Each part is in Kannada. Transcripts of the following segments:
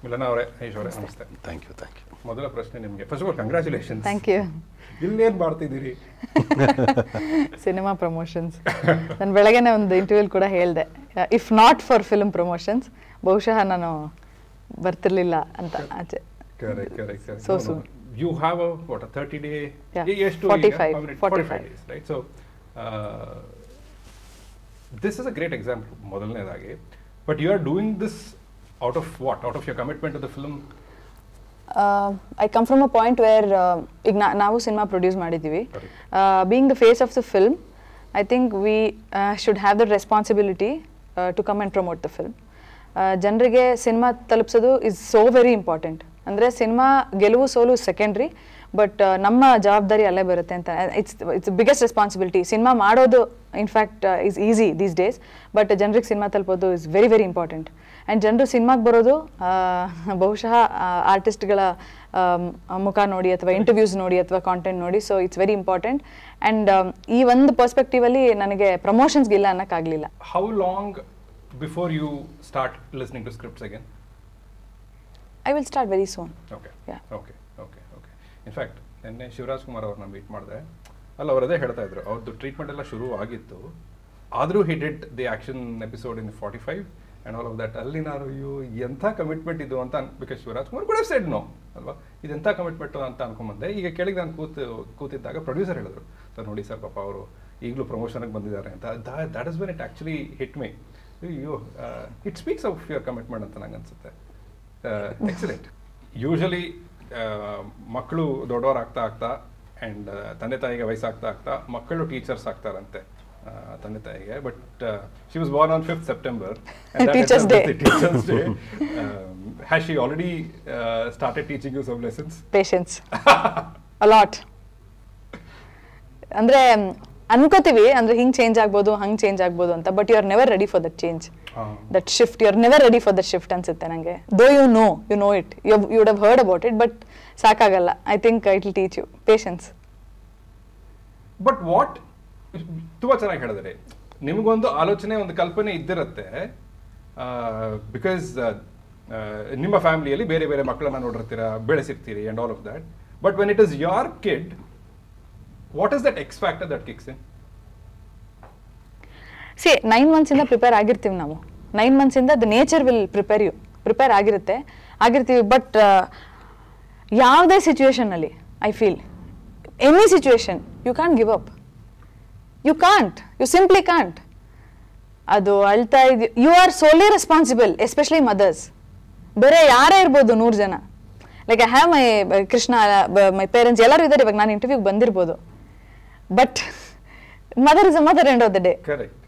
ಮಿಲನ ಅವರೇ, ಐಶ್ ಅವರೇ, ನಮಸ್ತೆ. Thank you. ಮೊದಲ ಪ್ರಶ್ನೆ ನಿಮಗೆ. First of all congratulations. Thank you. ಇಲ್ಲೇನು ಮಾಡ್ತಿದ್ದೀರಿ? Cinema promotions. ನಾನು ಬೆಳಗ್ಗೆನೆ ಒಂದು ಇಂಟರ್ವ್ಯೂಲ್ ಕೂಡ ಹೇಳಿದೆ, if not for film promotions ಬಹುಶಃ ನಾನು ಬರ್ತಿರ್ಲಿಲ್ಲ ಅಂತ ಆಚೆ. Correct. So soon. You have a 30-day? Yeah. ಎಷ್ಟು? 45 days, right? So this is a great example, ಮೊದಲನೇದಾಗಿ. But you are doing this out of what? Out of your commitment to the film? I come from a point where ಈಗ ನಾವು ಸಿನಿಮಾ ಪ್ರೊಡ್ಯೂಸ್ ಮಾಡಿದ್ದೀವಿ. Being the face of the film, I think we should have the responsibility to come and promote the film. ಜನರಿಗೆ ಸಿನಿಮಾ ತಲುಪಿಸೋದು ಇಸ್ ಸೋ ವೆರಿ ಇಂಪಾರ್ಟೆಂಟ್. ಅಂದರೆ ಸಿನಿಮಾ ಗೆಲುವು ಸೋಲು ಸೆಕೆಂಡ್ರಿ, ಬಟ್ ನಮ್ಮ ಜವಾಬ್ದಾರಿ ಅಲ್ಲೇ ಬರುತ್ತೆ ಅಂತ. It's biggest responsibility. ಸಿನಿಮಾ ಮಾಡೋದು in fact is easy these days, but ಜನರಿಗೆ ಸಿನಿಮಾ ತಲುಪೋದು is very very important. And ಜನರು ಸಿನಿಮಾಗೆ ಬರೋದು ಬಹುಶಃ ಆರ್ಟಿಸ್ಟ್ಗಳ ಮುಖ ನೋಡಿ ಅಥವಾ ಇಂಟರ್ವ್ಯೂಸ್ ನೋಡಿ ಅಥವಾ ಕಾಂಟೆಂಟ್ ನೋಡಿ. So it's very important. And ಈ ಒಂದು ಪರ್ಸ್ಪೆಕ್ಟಿವಲ್ಲಿ ನನಗೆ ಪ್ರಮೋಷನ್ಸ್ಗಿಲ್ಲ ಅನ್ನೋಕ್ಕಾಗಲಿಲ್ಲ. How long before you start listening to scripts again? I will start very soon. Okay. Yeah. Okay. In fact, ನೆನ್ನೆ ಶಿವರಾಜ್ ಕುಮಾರ್ ಅವ್ರನ್ನ ಮೀಟ್ ಮಾಡಿದೆ. ಅವ್ರು ಅದೇ ಹೇಳ್ತಾ ಇದ್ರು, ಅವ್ರದ್ದು ಟ್ರೀಟ್ಮೆಂಟ್ ಎಲ್ಲ ಶುರು ಆಗಿತ್ತು, ಆದರೂ he did the action episode in 45 and all of that. ಅಲ್ಲಿ ನಾನು ಎಂಥ ಕಮಿಟ್ಮೆಂಟ್ ಇದು ಅಂತ, ಬಿಕಾಸ್ ಶಿವರಾಜ್ ಕುಮಾರ್ ಕೂಡ ಸೈಡ್ ನೋ ಅಲ್ವಾ, ಇದೆಂಥ ಕಮಿಟ್ಮೆಂಟು ಅಂತ ಅನ್ಕೊಂಬಂದೆ. ಈಗ ಕೆಳಗೆ ನಾನು ಕೂತಿದ್ದಾಗ ಪ್ರೊಡ್ಯೂಸರ್ ಹೇಳಿದ್ರು, ಸರ್ ನೋಡಿ ಸರ್ ಪಾಪ ಅವರು ಈಗಲೂ ಪ್ರಮೋಷನ್ಗೆ ಬಂದಿದ್ದಾರೆ ಅಂತ. That is when it actually hit me. It speaks of your commitment ಅಂತ ನಂಗೆ ಅನ್ಸುತ್ತೆ. ಎಕ್ಸಲೆಂಟ್. ಯೂಶಲಿ ಮಕ್ಕಳು ದೊಡ್ಡವರಾಗ್ತಾ ಆ್ಯಂಡ್ ತಂದೆ ತಾಯಿಗೆ ವಯಸ್ಸಾಗ್ತಾ ಮಕ್ಕಳು ಟೀಚರ್ಸ್ ಆಗ್ತಾರಂತೆ ತಂದೆ ತಾಯಿಗೆ. But she was born on 5th September and Teachers Day. Teachers Day. Has she already started teaching you some lessons? Patience. A lot. ಅಂದ್ರೆ ಅನ್ಕೋತೀವಿ ಅಂದ್ರೆ ಹಿಂಗೆ ಚೇಂಜ್ ಆಗ್ಬೋದು ಹಂಗೆ ಚೇಂಜ್ ಆಗ್ಬೋದು ಅಂತ, but you are never ready for that change, that shift. You are never ready for that shift ಅನ್ಸುತ್ತೆ ನನಗೆ. Though you know it, you would have heard about it, but ಸಾಕಾಗಲ್ಲ. I think it will teach you patience. But what, ತುಂಬ ಚೆನ್ನಾಗಿ ಹೇಳಿದ್ರೆ, ನಿಮಗೊಂದು ಆಲೋಚನೆ, ಒಂದು ಕಲ್ಪನೆ ಇದ್ದಿರುತ್ತೆ, ಬಿಕಾಸ್ ನಿಮ್ಮ ಫ್ಯಾಮಿಲಿಯಲ್ಲಿ ಬೇರೆ ಬೇರೆ ಮಕ್ಕಳನ್ನ ನೋಡಿರ್ತೀರ, ಬೆಳೆಸಿರ್ತೀರಿ and all of that. But when it is your kid, what is that X factor that kicks in? See, 9 months ಇಂದ ಪ್ರಿಪೇರ್ ಆಗಿರ್ತೀವಿ ನಾವು. 9 months ಇಂದ ದ ನೇಚರ್ ವಿಲ್ ಪ್ರಿಪೇರ್ ಆಗಿರ್ತೀವಿ. ಬಟ್ ಯಾವುದೇ ಸಿಚುವೇಶನಲ್ಲಿ I feel, any situation, you can't give up. You simply can't. ಅದು ಅಳ್ತಾ ಇದೆಯೋ, you are solely responsible, especially mothers. ಬೇರೆ ಯಾರೇ ಇರ್ಬೋದು, 100 ಜನ. Like I have my Krishna, my parents ಎಲ್ಲರೂ ಇದ್ದಾರೆ. ಇವಾಗ ನಾನು ಇಂಟರ್ವ್ಯೂಗೆ ಬಂದಿರ್ಬೋದು, but mother is a mother end of the day.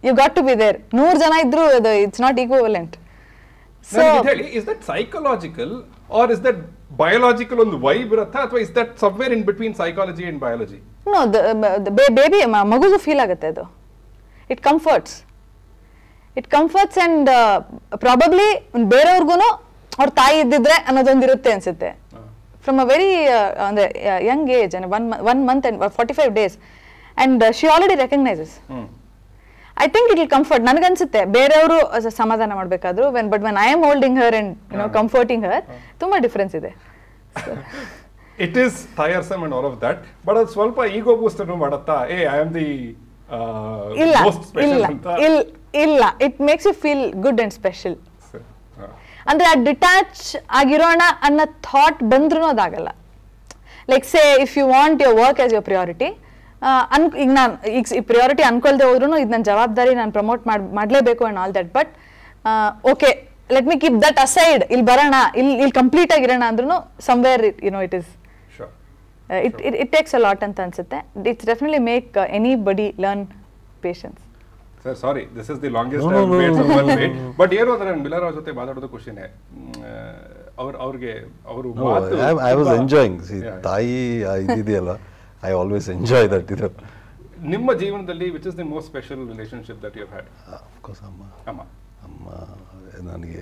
You got to be there. 100 ಜನ ಇದ್ರು it's not equivalent. So is that psychological or is that biological? ಒಂದು ವೈಬ್ ಇರುತ್ತಾ, ಅಥವಾ is that somewhere in between psychology and biology? No, baby ಮಗುಗೂ ಫೀಲ್ ಆಗುತ್ತೆ ಅದು. ಇಟ್ ಕಂಫರ್ಟ್ಸ್ ಅಂಡ್ ಪ್ರಾಬಬ್ಲಿ ಬೇರೆಯವ್ರಿಗೂ ಅವ್ರ ತಾಯಿ ಇದ್ದಿದ್ರೆ ಅನ್ನೋದೊಂದಿರುತ್ತೆ ಅನ್ಸುತ್ತೆ. ಫ್ರಮ್ ಅ ವೆರಿ ಅಂದ್ರೆ Young age, one month and 45 days, and she already recognizes. I think it will comfort. ನನಗನ್ಸುತ್ತೆ ಬೇರೆಯವರು ಸಮಾಧಾನ ಮಾಡಬೇಕಾದ್ರು, but when I am holding her and comforting her, ತುಂಬಾ ಡಿಫರೆನ್ಸ್ ಇದೆ. It is tiresome and all of that, but ಅದು ಸ್ವಲ್ಪ ಈಗೋ ಬೂಸ್ಟ್ ಅನ್ನು ಮಾಡುತ್ತಾ? I am the most special ಅಂತ? ಇಲ್ಲ, it makes you feel good and special. ಅಂದ್ರೆ ಆ ಡಿಟ್ಯಾಚ್ ಆಗಿರೋಣ ಅನ್ನೋ ಥಾಟ್ ಬಂದ್ರೂ ಅದಾಗಲ್ಲ. Like say if you want your work as your priority, ಈಗ ನಾನು ಈ ಪ್ರಿಯಾರಿಟಿ ಅನ್ಕೊಳ್ದೆ ಹೋದ್ರೂ ಇದು ನನ್ನ ಜವಾಬ್ದಾರಿ, ನಾನು ಪ್ರಮೋಟ್ ಮಾಡಲೇಬೇಕು and all that. But okay, let me keep that aside, ಇಲ್ಲಿ ಬರೋಣ, ಇಲ್ಲಿ ಕಂಪ್ಲೀಟ್ ಆಗಿರೋಣ ಅಂದ್ರೂ somewhere it is it takes a lot ಅಂತ ಅನ್ಸುತ್ತೆ. It's definitely make anybody learn patience. Sir, sorry, this is the longest I have made someone wait. But ಏನು ಅಂದ್ರೆ ಮಿಲರ್ ಅವ್ರ ಜೊತೆ ಮಾತಾಡೋದು ಖುಷಿನೇ. ಅವರು I was enjoying. ತಾಯಿ ಇದೆಯಲ್ಲ, I always enjoy that. ನಿಮ್ಮ ಜೀವನದಲ್ಲಿ which is the most special relationship that you have had? Of course, ಅಮ್ಮ. ನನಗೆ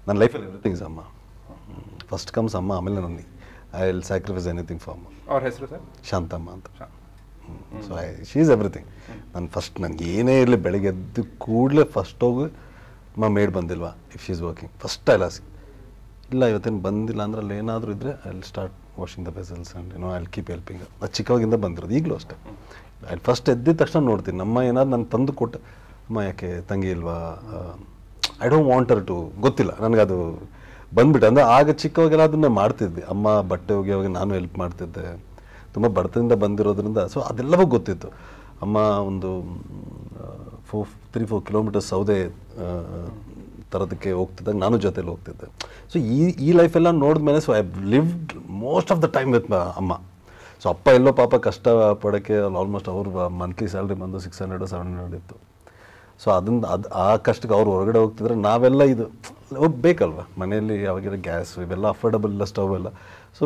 ನನ್ನ ಲೈಫಲ್ಲಿ ಎವ್ರಿಥಿಂಗ್ ಇಸ್ ಅಮ್ಮ. ಫಸ್ಟ್ ಕಮ್ಸ್ ಅಮ್ಮ, ಆಮೇಲೆ ನನಗೆ I will sacrifice anything for ಅಮ್ಮ. ಅವ್ರ ಹೆಸರು ಸರ್? ಶಾಂತಮ್ಮ ಅಂತ. So she is everything. ನಾನು ಫಸ್ಟ್ ನನಗೆ ಏನೇ ಇರಲಿ, ಬೆಳಗ್ಗೆ ಎದ್ದು ಕೂಡಲೇ ಫಸ್ಟ್ ಹೋಗಿ ಮೇಡ್ ಬಂದಿಲ್ವಾ if she is working first dialogue. ಇಲ್ಲ ಇವತ್ತೇನು ಬಂದಿಲ್ಲ ಅಂದ್ರೆ ಅಲ್ಲಿ ಏನಾದರೂ ಇದ್ದರೆ I will start washing the vessels and I will keep helping. ಅದು ಚಿಕ್ಕವಾಗಿಂದ ಬಂದಿರೋದು, ಈಗಲೂ ಅಷ್ಟೇ. ಐ ಫಸ್ಟ್ ಎದ್ದಿದ ತಕ್ಷಣ ನೋಡ್ತೀನಿ ನಮ್ಮ ಏನಾದ್ರು ನಾನು ತಂದು ಕೊಟ್ಟು ಅಮ್ಮ ಯಾಕೆ ತಂಗಿ ಇಲ್ವಾ, I don't want her to, ಗೊತ್ತಿಲ್ಲ ನನಗದು ಬಂದ್ಬಿಟ್ಟು. ಅಂದರೆ ಆಗ ಚಿಕ್ಕವಾಗೆಲ್ಲ ಅದನ್ನೇ ಮಾಡ್ತಿದ್ದೆ, ಅಮ್ಮ ಬಟ್ಟೆ ಹೋಗಿ ನಾನು ಹೆಲ್ಪ್ ಮಾಡ್ತಿದ್ದೆ, ತುಂಬ ಬಡತನದಿಂದ ಬಂದಿರೋದ್ರಿಂದ. ಸೊ ಅದೆಲ್ಲವೂ ಗೊತ್ತಿತ್ತು. ಅಮ್ಮ ಒಂದು 3-4 ಕಿಲೋಮೀಟರ್ಸ್ ಸೌದೆ ತರೋದಕ್ಕೆ ಹೋಗ್ತಿದ್ದಾಗ ನಾನು ಜೊತೆಲಿ ಹೋಗ್ತಿದ್ದೆ. ಸೊ ಈ ಲೈಫೆಲ್ಲ ನೋಡಿದ್ಮೇಲೆ so I lived most of the time with ಅಮ್ಮ. ಸೊ ಅಪ್ಪ ಎಲ್ಲೋ ಪಾಪ ಕಷ್ಟ ಪಡೋಕ್ಕೆ ಆಲ್ಮೋಸ್ಟ್ ಅವ್ರ ಮಂತ್ಲಿ ಸ್ಯಾಲ್ರಿ ಬಂದು 600-700 ಇತ್ತು. ಸೊ ಆ ಕಷ್ಟಕ್ಕೆ ಅವ್ರು ಹೊರಗಡೆ ಹೋಗ್ತಿದ್ರೆ ನಾವೆಲ್ಲ ಇದು ಬೇಕಲ್ವ ಮನೆಯಲ್ಲಿ, ಯಾವಾಗಿರೋ ಗ್ಯಾಸ್ ಇವೆಲ್ಲ ಅಫೋರ್ಡಬಲ್ ಇಲ್ಲ, ಸ್ಟವ್ ಎಲ್ಲ. ಸೊ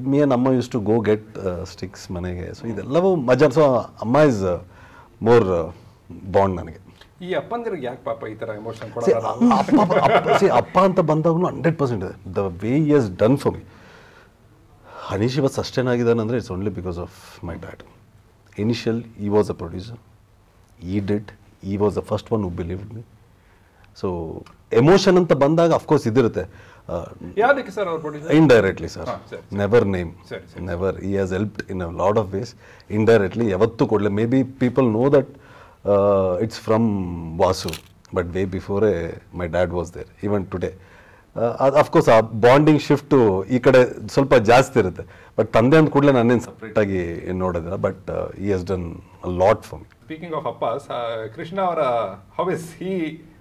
ಮೀ ಆ್ಯಂಡ್ ಅಮ್ಮ use to go get sticks ಮನೆಗೆ. ಸೊ ಇದೆಲ್ಲವೂ ಮಜಾ. ಸೊ ಅಮ್ಮ ಇಸ್ ಮೋರ್ ಬಾಂಡ್ ನನಗೆ. ಈ ಅಪ್ಪಂದಿರಿಗೆ ಯಾಕೆ ಪಾಪ ಈ ಥರ ಎಮೋಷನ್ ಅಪ್ಪ ಅಂತ ಬಂದಾಗೂ 100% ಇದೆ. The way he has done for me. ಹನೀಶ್ ಇವತ್ತು ಸಸ್ಟೈನ್ ಆಗಿದ್ದಾನೆ ಅಂದರೆ it's only because of my dad. Initial he was a producer, he was the first one who believed me. So emotion ಅಂತ ಬಂದಾಗ ಅಫ್ಕೋರ್ಸ್ ಇದಿರುತ್ತೆ. ಯಾವ್ದಕ್ಕೆ ಸರ್ ಅವ್ರು producer? Indirectly sir, never name, never. He has helped in a lot of ways indirectly. ಯಾವತ್ತೂ ಕೊಡಲಿ. May be people know that it's from Vasu, but way before my dad was there even today. Of course ಆ ಬಾಂಡಿಂಗ್ ಶಿಫ್ಟು ಈ ಕಡೆ ಸ್ವಲ್ಪ ಜಾಸ್ತಿ ಇರುತ್ತೆ. ಬಟ್ ತಂದೆ ಅಂದ ಕೂಡಲೇ ನಾನೇನು ಸಪ್ರೇಟಾಗಿ ನೋಡೋದಿಲ್ಲ. But he has done a lot for me. Speaking of ಅಪ್ಪಾಸ್, ಕೃಷ್ಣ ಅವರ how is he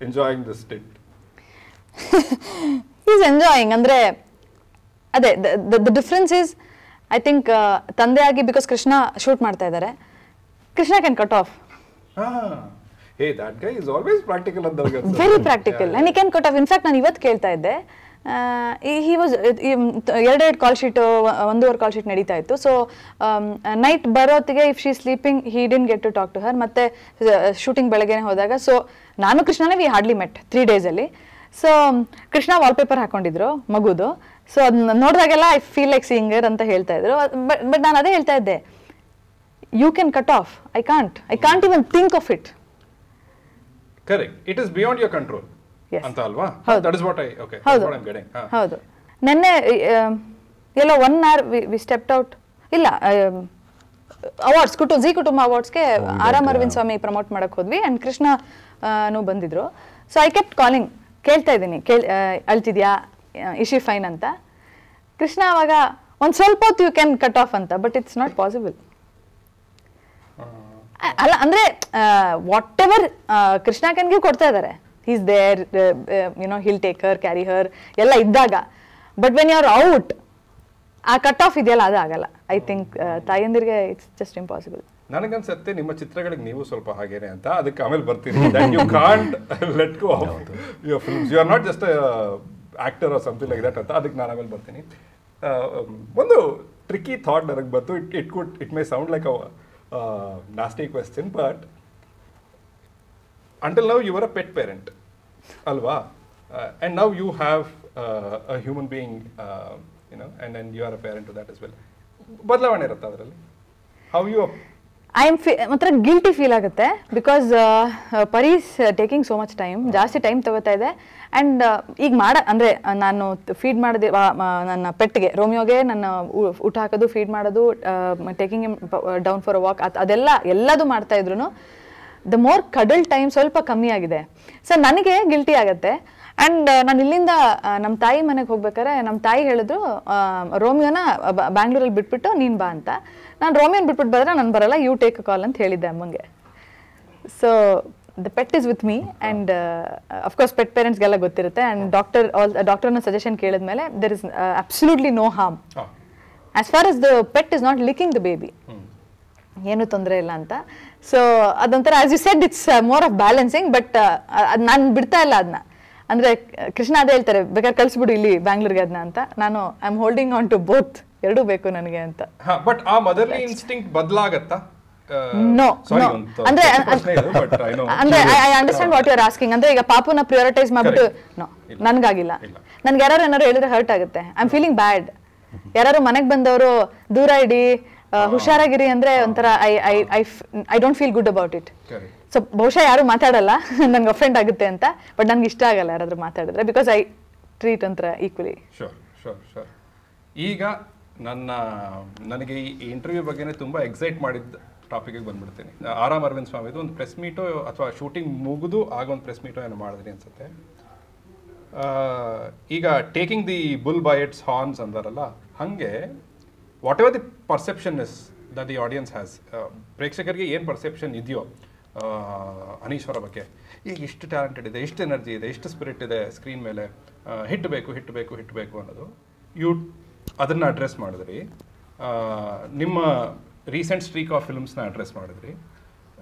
enjoying this stint? Is enjoying. ಅಂದರೆ ಅದೇ the difference is I think ತಂದೆ ಆಗಿ ಬಿಕಾಸ್ ಕೃಷ್ಣ ಶೂಟ್ ಮಾಡ್ತಾ ಇದ್ದಾರೆ, Krishna can cut off. Hey, that guy is always practical ಅಂತ ನನಗೆ. Very practical and he can cut off. In fact ನಾನು ಇವತ್ತು ಕೇಳ್ತಾ ಇದ್ದೆ, he was 2 call sheet 1 call sheet ನಡೀತಾ ಇತ್ತು. ಸೊ ನೈಟ್ ಬರೋತ್ತಿಗೆ if she sleeping he didn't get to talk to her. ಮತ್ತೆ ಶೂಟಿಂಗ್ ಬೆಳಗ್ಗೆನೆ ಹೋದಾಗ ಸೊ ನಾನು ಕೃಷ್ಣನೇ ವಿ ಹಾರ್ಡ್ಲಿ ಮೆಟ್ 3 ಡೇಸಲ್ಲಿ. ಸೊ ಕೃಷ್ಣ ವಾಲ್ಪೇಪರ್ ಹಾಕೊಂಡಿದ್ರು ಮಗುದು. ಸೊ ಅದನ್ನ ನೋಡಿದಾಗೆಲ್ಲ ಐ ಫೀಲ್ ಲೈಕ್ ಸಿಂಗರ್ ಅಂತ ಹೇಳ್ತಾ ಇದ್ರು. ಬಟ್ ನಾನು ಅದೇ ಹೇಳ್ತಾ ಇದ್ದೆ, you can cut off, I can't even think of it. Correct. It is beyond your control. Yes. ಅಂತ ಅಲ್ವಾ? That is what that's what I'm getting. ಹೌದು. ನೆನ್ನೆ ಎಲ್ಲೋ 1 hour we stepped out. ಇಲ್ಲ ಅವಾರ್ಡ್ಸ್ ಜಿ ಕುಟುಂಬ ಅವಾರ್ಡ್ಸ್ಗೆ ಆರಾಮ್ ಅರವಿಂದ್ ಸ್ವಾಮಿ ಪ್ರಮೋಟ್ ಮಾಡಕ್ ಹೋದ್ವಿ ಅಂಡ್ ಕೃಷ್ಣ ಬಂದಿದ್ರು. ಸೊ ಐ ಕೆಪ್ಟ್ ಕಾಲಿಂಗ್, ಕೇಳ್ತಾ ಇದ್ದೀನಿ ಅಳ್ತಿದ್ಯಾ, ಇಸ್ ಶಿ ಫೈನ್ ಅಂತ. ಕೃಷ್ಣ ಅವಾಗ ಒಂದು ಸ್ವಲ್ಪ ಹೊತ್ತು ಯು ಕ್ಯಾನ್ ಕಟ್ ಆಫ್ ಅಂತ, ಬಟ್ ಇಟ್ಸ್ ನಾಟ್ ಪಾಸಿಬಲ್. ಅಲ್ಲ ಅಂದರೆ ವಾಟ್ ಎವರ್ ಕೃಷ್ಣ ಕ್ಯಾನ್ಗೆ ಕೊಡ್ತಾ ಇದ್ದಾರೆ, is there, he'll take her, carry her ಎಲ್ಲ ಇದ್ದಾಗ. But when you are out ಆ ಕಟ್ ಆಫ್ ಇದೆಯಲ್ಲ ಅದು ಆಗಲ್ಲ. ಐ ಥಿಂಕ್ ತಾಯಂದಿರಿಗೆ ಇಟ್ಸ್ ಜಸ್ಟ್ ಇಂಪಾಸಿಬಲ್. ನನಗನ್ಸುತ್ತೆ ನಿಮ್ಮ ಚಿತ್ರಗಳಿಗೆ ನೀವು ಸ್ವಲ್ಪ ಹಾಗೇನೆ ಅಂತ, ಅದಕ್ಕೆ ಆಮೇಲೆ ಬರ್ತೀನಿ. That you can't let go of your films, you are not just actor or something like that ಅಂತ, ಅದಕ್ಕೆ ನಾನು ಆಮೇಲೆ ಬರ್ತೀನಿ. ಒಂದು ಟ್ರಿಕ್ಕಿ ಥಾಟ್ ನನಗೆ ಬಂತು. It may sound like a nasty question, but until now you were a pet parent, alva, and now you have a human being, and then you are a parent to that as well. ಬದಲಾವಣೆ ಇರುತ್ತೆ ಅದರಲ್ಲಿ. How you ಮಾತ್ರ ಗಿಲ್ಟಿ ಫೀಲ್ ಆಗುತ್ತೆ ಬಿಕಾಸ್ ಪರೀಸ್ ಟೇಕಿಂಗ್ ಸೋ ಮಚ್ ಟೈಮ್, ಜಾಸ್ತಿ ಟೈಮ್ ತಗೋತಾ ಇದೆ. ಆ್ಯಂಡ್ ಈಗ ಅಂದರೆ ನಾನು ಫೀಡ್ ಮಾಡಿದೆ ನನ್ನ ಪೆಟ್ಗೆ, ರೋಮಿಯೋಗೆ ನನ್ನ ಊಟ ಹಾಕೋದು, ಫೀಡ್ ಮಾಡೋದು, taking him down for a walk, ಎಲ್ಲದು ಮಾಡ್ತಾ ಇದ್ರು ದ ಮೋರ್ ಕಡಲ್ ಟೈಮ್ ಸ್ವಲ್ಪ ಕಮ್ಮಿ ಆಗಿದೆ. ಸೊ ನನಗೆ ಗಿಲ್ಟಿ ಆಗುತ್ತೆ. ಆ್ಯಂಡ್ ನಾನು ಇಲ್ಲಿಂದ ನಮ್ಮ ತಾಯಿ ಮನೆಗೆ ಹೋಗ್ಬೇಕಾದ್ರೆ ನಮ್ಮ ತಾಯಿ ಹೇಳಿದ್ರು ರೋಮಿಯೋನ ಬ್ಯಾಂಗ್ಳೂರಲ್ಲಿ ಬಿಟ್ಬಿಟ್ಟು ನೀನು ಬಾ ಅಂತ. ನಾನು ರೋಮಿಯೋನ ಬಿಟ್ಬಿಟ್ಟು ಬಂದರೆ ನಾನು ಬರಲ್ಲ, ಯು ಟೇಕ್ ಅ ಕಾಲ್ ಅಂತ ಹೇಳಿದ್ದೆ ಅಮ್ಮಂಗೆ. So the pet is with me and of course pet ಪೇರೆಂಟ್ಸ್ಗೆಲ್ಲ ಗೊತ್ತಿರುತ್ತೆ. ಆ್ಯಂಡ್ ಡಾಕ್ಟರ್ನ ಸಜೆಷನ್ ಕೇಳಿದ್ಮೇಲೆ there is absolutely no harm as far as the pet is not licking the baby, ಏನೂ ತೊಂದರೆ ಇಲ್ಲ ಅಂತ. ಸೊ ಅದೊಂಥರ as you said it's more of balancing. But ಅದು ನಾನು ಬಿಡ್ತಾ ಇಲ್ಲ ಅದನ್ನ. ಅಂದರೆ ಕೃಷ್ಣ ಅದೇ ಹೇಳ್ತಾರೆ, ಬೇಕಾದ್ರೆ ಕಳಿಸ್ಬಿಡು ಇಲ್ಲಿ ಬ್ಯಾಂಗ್ಳೂರ್ಗೆ ಅದನ್ನ ಅಂತ. ನಾನು I am holding on to both, ಎರಡೂ ಬೇಕು ನನಗೆ ಅಂತ. ಬಟ್ ಆ ಮದರ್ಲಿ ಇನ್ಸ್ಟಿಂಕ್ಟ್ ಬದಲಾಗತ್ತಾ? ನೋ ಅಂದ್ರೆ I understand what you are asking. ಅಂದ್ರೆ ಈಗ ಪಾಪುನ ಪ್ರಿಯಾರಿಟೈಸ್ ಮಾಡ್ಬಿಟ್ಟು ನೋ, ನನ್ಗಾಗಿಲ್ಲ. ನನ್ಗೆ ಯಾರು ಏನಾರು ಹೇಳಿದ್ರೆ ಹರ್ಟ್ ಆಗುತ್ತೆ, ಐ ಆಮ್ ಫೀಲಿಂಗ್ ಬ್ಯಾಡ್. ಯಾರು ಮನೆಗೆ ಬಂದವರು ದೂರ ಇಡಿ, ಹುಷಾರಾಗಿರಿ ಅಂದ್ರೆ ಒಂಥರ I don't feel good about it. So ಬಹುಶಃ ಯಾರು ಮಾತಾಡಲ್ಲ ನಂಗೆ ಅಫೆಂಡ್ ಆಗುತ್ತೆ ಅಂತ, ಬಟ್ ನನಗೆ ಇಷ್ಟ ಆಗಲ್ಲ ಯಾರಾದರೂ ಮಾತಾಡಿದ್ರೆ, ಬಿಕಾಸ್ ಐ ಟ್ರೀಟ್ ಅಂತ ಈಕ್ವಲಿ. ಶೋರ್. ಈಗ ನನಗೆ ಈ ಇಂಟರ್ವ್ಯೂ ಬಗ್ಗೆನೇ ತುಂಬ ಎಕ್ಸೈಟ್ ಮಾಡಿದ್ದ ಟಾಪಿಕ್ಗೆ ಬಂದ್ಬಿಡ್ತೀನಿ. ಆರಾಮ್ ಅರವಿಂದ್ ಸ್ವಾಮಿದು ಒಂದು ಪ್ರೆಸ್ ಮೀಟು ಅಥವಾ ಶೂಟಿಂಗ್ ಮುಗಿದು ಆಗ ಒಂದು ಪ್ರೆಸ್ ಮೀಟು ಏನೋ ಮಾಡಿದ್ರಿ ಅನ್ಸುತ್ತೆ. ಈಗ taking the bull by it's horns ಅಂತಾರಲ್ಲ, ಹಾಗೆ what ever the perception is that the audience has, ಪ್ರೇಕ್ಷಕರಿಗೆ ಏನು ಪರ್ಸೆಪ್ಷನ್ ಇದೆಯೋ ಅನೀಶ್ ಅವರ ಬಗ್ಗೆ, ಈಗ ಎಷ್ಟು ಟ್ಯಾಲೆಂಟೆಡ್ ಇದೆ, ಎಷ್ಟು ಎನರ್ಜಿ ಇದೆ, ಎಷ್ಟು ಸ್ಪಿರಿಟ್ ಇದೆ ಸ್ಕ್ರೀನ್ ಮೇಲೆ, ಹಿಟ್ ಬೇಕು ಅನ್ನೋದು, ಅದನ್ನು ಅಡ್ರೆಸ್ ಮಾಡಿದ್ರಿ. ನಿಮ್ಮ ರೀಸೆಂಟ್ ಸ್ಟ್ರೀಕ್ ಆಫ್ ಫಿಲ್ಮ್ಸ್ನ ಅಡ್ರೆಸ್ ಮಾಡಿದ್ರಿ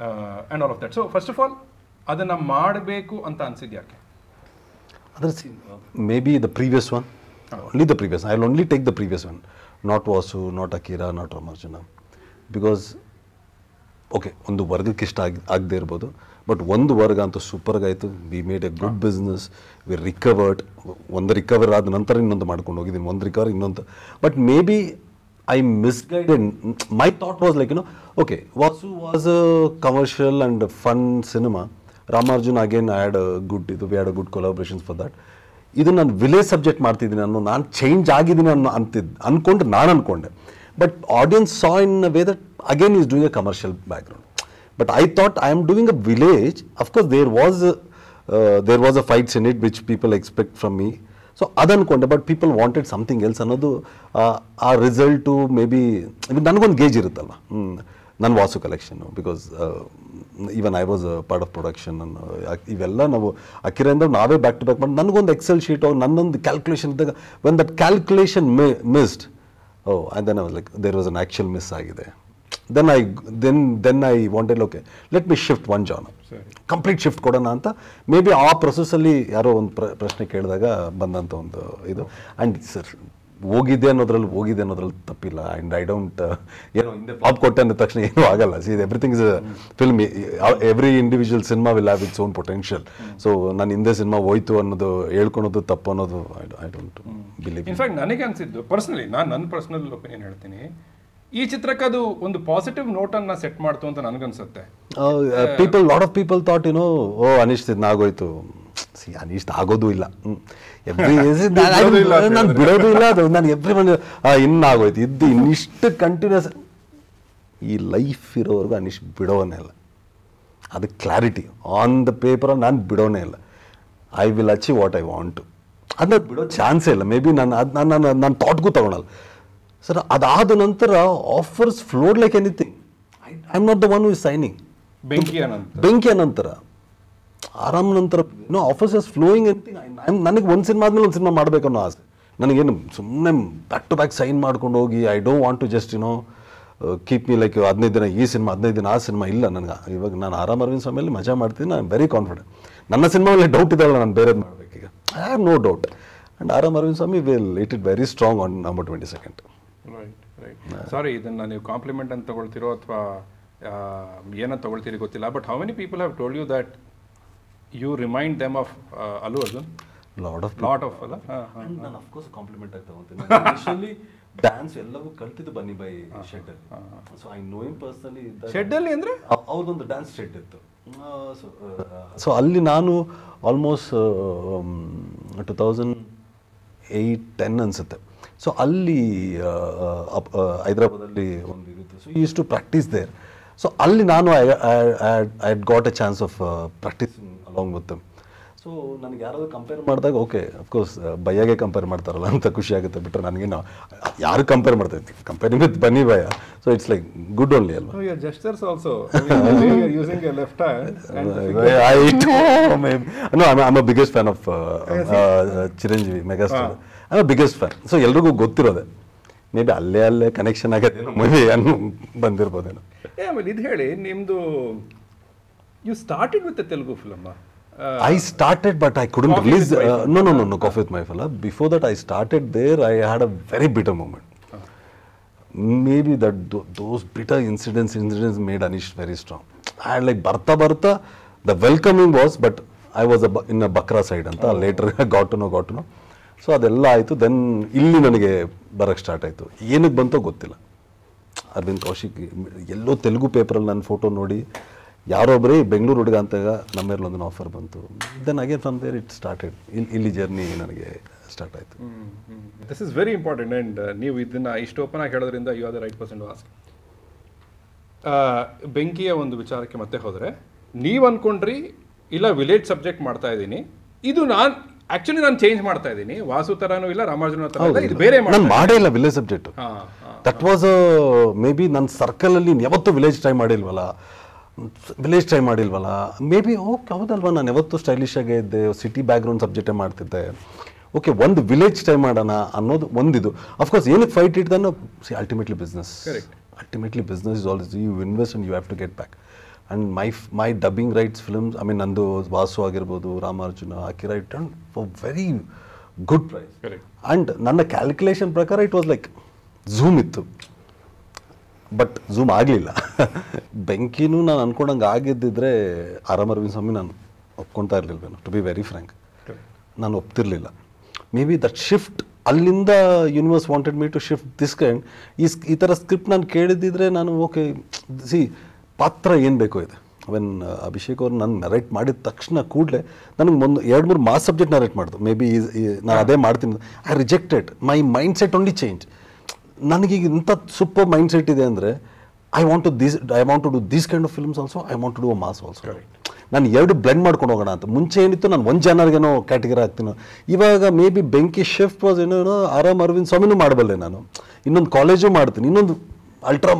and all of that. So first of all ಅದನ್ನು ಮಾಡಬೇಕು ಅಂತ ಅನ್ಸಿದ್ದು ಯಾಕೆ? Other maybe the previous one, only the previous. I will only take the previous one, not Vasu, not Akira, not Ramarjuna, because okay, ಒಂದು ವರ್ಗಕ್ಕೆ ಇಷ್ಟ ಆಗದೆ ಇರ್ಬೋದು, ಬಟ್ ಒಂದು ವರ್ಗ ಅಂತೂ ಸೂಪರ್ಗೆ ಆಯಿತು. We made a good business, we recovered. ಒಂದು ರಿಕವರ್ ಆದ ನಂತರ ಇನ್ನೊಂದು ಮಾಡ್ಕೊಂಡು ಹೋಗಿದ್ದೀನಿ, ಒಂದು ರಿಕವರ್ ಇನ್ನೊಂದು. But maybe I misguided. My thought was like, okay, Vasu was a commercial and fun cinema. Ramarjuna again, we had a good collaborations for that. ಇದು ನಾನು ವಿಲೇಜ್ ಸಬ್ಜೆಕ್ಟ್ ಮಾಡ್ತಿದ್ದೀನಿ ನಾನು ಚೇಂಜ್ ಆಗಿದ್ದೀನಿ ಅನ್ಕೊಂಡೆ. But audience saw in a way that again is doing a commercial background. But I thought I am doing a village. Of course there was a fights in it which people expect from me. So ಅದನ್ಕೊಂಡೆ, but people wanted something else ಅನ್ನೋದು. ಆ ರಿಸಲ್ಟು ಮೇ ಬಿ ನನಗೊಂದು ಗೇಜ್ ಇರುತ್ತಲ್ವ, ನನ್ನ ವಾಸು ಕಲೆಕ್ಷನ್ನು, because even I was part of production. ಇವೆಲ್ಲ ನಾವು ಅಕಿರಿಂದ ನಾವೇ ಬ್ಯಾಕ್ ಟು ಬ್ಯಾಕ್ ಮಾಡಿ ನನಗೊಂದು ಎಕ್ಸೆಲ್ ಶೀಟು, ನನ್ನೊಂದು ಕ್ಯಾಲ್ಕುಲೇಷನ್ ಇದ್ದಾಗ when that calculation missed, and then I was like there was an actual miss ಆಗಿದೆ. then I wanted, okay, let me shift one genre, complete shift ಕೊಡೋಣ ಅಂತ. ಮೇ ಬಿ ಆ ಪ್ರೊಸೆಸ್ಸಲ್ಲಿ ಯಾರೋ ಒಂದು ಪ್ರಶ್ನೆ ಕೇಳಿದಾಗ ಬಂದಂಥ ಒಂದು ಇದು. ಆ್ಯಂಡ್ ಸರ್ ಹೋಗಿದೆ ಅನ್ನೋದ್ರಲ್ಲಿ ತಪ್ಪಿಲ್ಲ. ಆ್ಯಂಡ್ ಐ ಡೋಂಟ್ ಏನೋ ಹಿಂದೆ ಫ್ಲಾಪ್ ಕೊಟ್ಟೆ ಅಂದ ತಕ್ಷಣ ಏನೂ ಆಗಲ್ಲ. C everything is film, every individual cinema will have its own potential. So ನಾನು ಹಿಂದೆ ಸಿನಿಮಾ ಹೋಯ್ತು ಅನ್ನೋದು ಹೇಳ್ಕೊಳೋದು ತಪ್ಪು ಅನ್ನೋದು ಐ ಡೋಂಟ್ ಬಿಲೀವ್. ಇನ್ಫ್ಯಾಕ್ಟ್ ನನಗೆ ಅನಿಸಿದ್ದು ಪರ್ಸನಲಿ, ನನ್ನ ಪರ್ಸನಲ್ ಒಪಿನಿಯನ್ ಹೇಳ್ತೀನಿ, ಈ ಚಿತ್ರಕ್ಕೆ ಅದು ಒಂದು ಪಾಸಿಟಿವ್ ನೋಟನ್ನು ಸೆಟ್ ಮಾಡ್ತು ಅಂತ ನನಗನ್ಸುತ್ತೆ. Lot of people thought Anish ಆಗೋಯ್ತು. ಸಿ ಅನೀಶ್ ಆಗೋದು ಇಲ್ಲ, ನಾನು ಬಿಡೋದು ಇಲ್ಲ. ಅದು ನಾನು ಎವ್ರಿ ಮನ್ ಇನ್ನಾಗೋಯ್ತು ಇನ್ನಿಷ್ಟು ಕಂಟಿನ್ಯೂಸ್. ಈ ಲೈಫ್ ಇರೋವರೆಗೂ ಅನೀಶ್ ಬಿಡೋನೇ ಇಲ್ಲ. ಅದು ಕ್ಲಾರಿಟಿ ಆನ್ ದ ಪೇಪರಲ್ಲಿ ನಾನು ಬಿಡೋನೇ ಇಲ್ಲ. I will achieve what I want. ಅದನ್ನ ಬಿಡೋ ಚಾನ್ಸೇ ಇಲ್ಲ. ಮೇ ಬಿ ನಾನು ಥಾಟ್ಗೂ ತಗೊಳಲ್ಲ ಸರ್. ಅದಾದ ನಂತರ offers flowed like anything. I am not the one who is signing. ಬೆಂಕಿ ನಂತರ ಆರಾಮ್ ನಂತರ ಆಫರ್ಸ್ ಇಸ್ ಫ್ಲೋಯಿಂಗ್ ಎನಿಥಿಂಗ್. ನನಗೆ ಒಂದು ಸಿನಿಮಾ ಆದ್ಮೇಲೆ ಒಂದು ಸಿನಿಮಾ ಮಾಡಬೇಕನ್ನೋ ಆಸೆ. ನನಗೇನು ಸುಮ್ಮನೆ ಬ್ಯಾಕ್ ಟು ಬ್ಯಾಕ್ ಸೈನ್ ಮಾಡ್ಕೊಂಡು ಹೋಗಿ I don't want to just keep me like 15 ದಿನ ಈ ಸಿನಿಮಾ 15 ದಿನ ಆ ಸಿನಿಮಾ ಇಲ್ಲ. ನನಗೆ ಇವಾಗ ನಾನು ಆರಾಮ್ ಅರವಿಂದ್ ಸ್ವಾಮಿಯಲ್ಲಿ ಮಜಾ ಮಾಡ್ತೀನಿ. ನಾನು ವೆರಿ ಕಾನ್ಫಿಡೆಂಟ್. ನನ್ನ ಸಿನಿಮಾದಲ್ಲಿ ಡೌಟ್ ಇದೆಯಲ್ಲ, ನಾನು ಬೇರೆದು ಮಾಡಬೇಕೀಗ. I have no doubt. And Aaram Arvind Swamy will it very strong on November 22nd. Right. Sorry, ಇದನ್ನು ನೀವು ಕಾಂಪ್ಲಿಮೆಂಟ್ ಅಂತ ತಗೊಳ್ತಿರೋ ಅಥವಾ ಏನಂತ ತಗೊಳ್ತೀರಿ ಗೊತ್ತಿಲ್ಲ, but how many people have told you that you remind them of Allu Arjun? Lot of ಅಲ್ಲ. ನಾನು ಅಫ್ಕೋರ್ಸ್ ಕಾಂಪ್ಲಿಮೆಂಟ್ ಆಗಿ ತಗೊಳ್ತೀನಿ. ಡ್ಯಾನ್ಸ್ ಎಲ್ಲವೂ ಕಲ್ತಿದ್ದು ಬನ್ನಿ ಬೈ ಶೆಡ್ಡಲ್ಲಿ. So I know him personally. ಶೆಡ್ಡಲ್ಲಿ ಅಂದರೆ ಅವ್ರದ್ದೊಂದು ಡ್ಯಾನ್ಸ್ ಶೆಡ್ ಇತ್ತು. ಸೊ ಅಲ್ಲಿ ನಾನು ಆಲ್ಮೋಸ್ಟ್ 2008-10 ಅನಿಸುತ್ತೆ. ಸೊ ಅಲ್ಲಿ ಹೈದ್ರಾಬಾದಲ್ಲಿ ಒಂದು ಇರುತ್ತೆ. So use to practice there. So ಅಲ್ಲಿ ನಾನು I got a chance of practising along with them. So ನನಗೆ ಯಾರಾದರೂ ಕಂಪೇರ್ ಮಾಡಿದಾಗ ಓಕೆ ಅಫ್ಕೋರ್ಸ್ ಭಯ್ಯಾಗೆ ಕಂಪೇರ್ ಮಾಡ್ತಾರಲ್ಲ ಅಂತ ಖುಷಿ ಆಗುತ್ತೆ. ಬಿಟ್ಟರೆ ನನಗೇನು ಯಾರು ಕಂಪೇರ್ ಮಾಡ್ತಾ ಇರ್ತೀವಿ ಕಂಪೇರಿಂಗ್ ವಿತ್ ಬನ್ನಿ ಭಯ. So it's like good only ಅಲ್ವಾ. Gestures also using a left hand. I'm a biggest fan of Chiranjeevi megastar. I'm a biggest fan. So ಎಲ್ರಿಗೂ ಗೊತ್ತಿರೋದೆ. ಮೇ ಬಿ ಅಲ್ಲೇ ಕನೆಕ್ಷನ್ ಆಗೋದೇನೋ ಮೂವಿ ಅನ್ನು ಬಂದಿರ್ಬೋದೇನೋ. ಆಮೇಲೆ ಇದು ಹೇಳಿ, ನಿಮ್ಮದು you started with a Telugu film. I started, but I couldn't release. No, Coffee with My Fella. Before that, I started there. I had a very bitter moment. Maybe that those bitter incidents made Anish very strong. I had like Barta. The welcoming was, but I was in a Bakra side. Anta later got to know. So ಅದೆಲ್ಲ ಆಯಿತು. ದೆನ್ ಇಲ್ಲಿ ನನಗೆ ಬರೋಕ್ಕೆ ಸ್ಟಾರ್ಟ್ ಆಯಿತು. ಏನಕ್ಕೆ ಬಂತೋ ಗೊತ್ತಿಲ್ಲ. ಅರವಿಂದ್ ಕೌಶಿಕ್ ಎಲ್ಲೋ ತೆಲುಗು ಪೇಪರಲ್ಲಿ ನನ್ನ ಫೋಟೋ ನೋಡಿ ಯಾರೊಬ್ಬರೇ ಬೆಂಗಳೂರು ಹುಡುಗ ಅಂತಾಗ ನಮ್ಮ ಮೇಲೆ ಒಂದು ಆಫರ್ ಬಂತು. Then again from there it started. ಇಲ್ಲಿ ಜರ್ನಿ ನನಗೆ ಸ್ಟಾರ್ಟ್ ಆಯಿತು. This is very important. And ನೀವು ಇದನ್ನು ಇಷ್ಟು ಓಪನ್ ಆಗಿ ಹೇಳೋದ್ರಿಂದ you are the right person to ask. ಬೆಂಕಿಯ ಒಂದು ವಿಚಾರಕ್ಕೆ ಮತ್ತೆ ಹೋದರೆ, ನೀವು ಅಂದ್ಕೊಂಡ್ರಿ ಇಲ್ಲ ವಿಲೇಜ್ ಸಬ್ಜೆಕ್ಟ್ ಮಾಡ್ತಾ ಇದ್ದೀನಿ, ಇದು ನಾನು ಚೇಂಜ್ ಮಾಡ್ತಾ ಇದ್ದೀನಿ, ವಾಸು ಥರನೂ ಇಲ್ಲ ರಾಮಾರ್ಜುನ ಥರ ಇಲ್ಲ, ಇದು ಬೇರೆ ನಾನು ಮಾಡೇ ಇಲ್ಲ village subject. That was maybe ನನ್ನ ಸರ್ಕಲಲ್ಲಿ ಯಾವತ್ತೂ ವಿಲೇಜ್ ಟ್ರೈ ಮಾಡಿಲ್ವಲ್ಲ, ಮೇ ಬಿ ಓಕೆ ಹೌದಲ್ವಾ, ನಾನು ಯಾವತ್ತೂ ಸ್ಟೈಲಿಶ್ ಆಗೇ ಇದ್ದೆ, ಸಿಟಿ ಬ್ಯಾಕ್ಗ್ರೌಂಡ್ ಸಬ್ಜೆಕ್ಟೇ ಮಾಡ್ತಿದ್ದೆ. ಓಕೆ, ಒಂದು ವಿಲೇಜ್ ಟ್ರೈ ಮಾಡೋಣ ಅನ್ನೋದು ಒಂದಿದು. ಅಫ್ಕೋರ್ಸ್ ಏನಕ್ಕೆ ಫೈಟ್ ಇಡ್ತಾನೋ, ultimately business. Ultimately business is always, you invest and you have to get back. And my dubbing rights films, I mean nandu Vasu agirbodu, Ramarjuna, Akira, it turned for very good price. Correct. And nanna calculation prakara it was like zoom ittu, but zoom ಆಗ್ಲಿಲ್ಲ. ಬೆಂಕಿನೂ ನಾನು ಅನ್ಕೊಂಡಂಗೆ ಆಗಿದ್ದಿದ್ರೆ ಆರ್ ಅರವಿಂದ್ ಸ್ವಾಮಿ ನಾನು ಒಪ್ಕೊಳ್ತಾ ಇರಲಿಲ್ವೇನೋ, ಟು ಬಿ ವೆರಿ ಫ್ರ್ಯಾಂಕ್. ನಾನು ಒಪ್ತಿರ್ಲಿಲ್ಲ. ಮೇ ಬಿ ದಟ್ ಶಿಫ್ಟ್, ಅಲ್ಲಿಂದ universe wanted me to shift this kind. ಈ ಥರ ಸ್ಕ್ರಿಪ್ಟ್ ನಾನು ಕೇಳಿದ್ದಿದ್ರೆ ನಾನು ಓಕೆ ಪಾತ್ರ ಏನು ಬೇಕೋ ಇದೆ. ವೆನ್ ಅಭಿಷೇಕ್ ಅವ್ರು ನಾನು ನರೇಟ್ ಮಾಡಿದ ತಕ್ಷಣ ಕೂಡಲೇ ನನಗೆ 2-3 ಮಾಸ್ ಸಬ್ಜೆಕ್ಟ್ ನರೇಟ್ ಮಾಡಿದ್ರು. ಮೇ ಬಿ ನಾನು ಅದೇ ಮಾಡ್ತೀನಿ. I rejected. My mindset only change. ನನಗೀಗ ಇಂಥ ಸೂಪರ್ ಮೈಂಡ್ ಸೆಟ್ ಇದೆ ಅಂದರೆ I want to do these kind of films also, I want to do a mass also. ನಾನು 2 ಬ್ಲೆಂಡ್ ಮಾಡ್ಕೊಂಡು ಹೋಗೋಣ ಅಂತ. ಮುಂಚೆ ಏನಿತ್ತು ನಾನು ಒಂದು ಜನರಿಗೇನೋ ಕ್ಯಾಟಗರಿ ಆಗ್ತೀನೋ, ಇವಾಗ ಮೇ ಬಿ ಬೆಂಕಿ ಶಿಫ್ಟ್ ವಾಸ್ ಏನೋ ಆರ್ ಅರವಿಂದ್ ಸ್ವಾಮಿನೂ ಮಾಡಬಲ್ಲೆ ನಾನು, ಇನ್ನೊಂದು ಕಾಲೇಜು ಮಾಡ್ತೀನಿ, ಇನ್ನೊಂದು ಅಲ್ಟ್ರಾ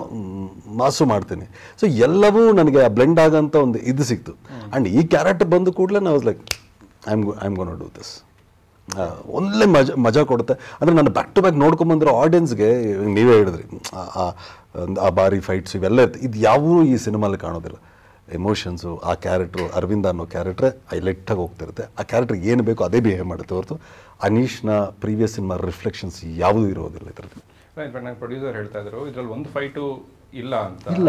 ಮಾಸು ಮಾಡ್ತೀನಿ. ಸೊ ಎಲ್ಲವೂ ನನಗೆ ಆ ಬ್ಲೆಂಡ್ ಆಗೋಂಥ ಒಂದು ಇದು ಸಿಕ್ತು. ಆ್ಯಂಡ್ ಈ ಕ್ಯಾರೆಕ್ಟರ್ ಬಂದ ಕೂಡಲೇ ನಾವು like I am gonna do this. ಒಳ್ಳೆ ಮಜಾ ಕೊಡುತ್ತೆ. ಅಂದರೆ ನಾನು ಬ್ಯಾಕ್ ಟು ಬ್ಯಾಕ್ ನೋಡ್ಕೊಂಬಂದಿರೋ ಆಡಿಯನ್ಸ್ಗೆ ನೀವೇ ಹೇಳಿದ್ರಿ ಆ ಬಾರಿ ಫೈಟ್ಸ್ ಇವೆಲ್ಲ ಇರುತ್ತೆ. ಇದು ಯಾವೂ ಈ ಸಿನಿಮಾಲಿ ಕಾಣೋದಿಲ್ಲ. ಎಮೋಷನ್ಸು, ಆ ಕ್ಯಾರೆಕ್ಟ್ರು, ಅರವಿಂದ ಅನ್ನೋ ಕ್ಯಾರೆಕ್ಟ್ರೆ ಹೈಲೈಟಾಗಿ ಹೋಗ್ತಿರುತ್ತೆ. ಆ ಕ್ಯಾರೆಕ್ಟ್ರಿಗೆ ಏನು ಬೇಕೋ ಅದೇ ಬಿಹೇವ್ ಮಾಡುತ್ತೆ ಹೊರತು ಅನೀಶ್ನ ಪ್ರೀವಿಯಸ್ ಸಿನಿಮಾ ರಿಫ್ಲೆಕ್ಷನ್ಸ್ ಯಾವುದೂ ಇರೋದಿಲ್ಲ ಇದರಲ್ಲಿ. ನಂಗೆ ಪ್ರೊಡ್ಯೂಸರ್ ಹೇಳ್ತಾ ಇದ್ರು ಇದರಲ್ಲಿ ಒಂದು ಫೈಟು ಇಲ್ಲ ಅಂತ. ಇಲ್ಲ.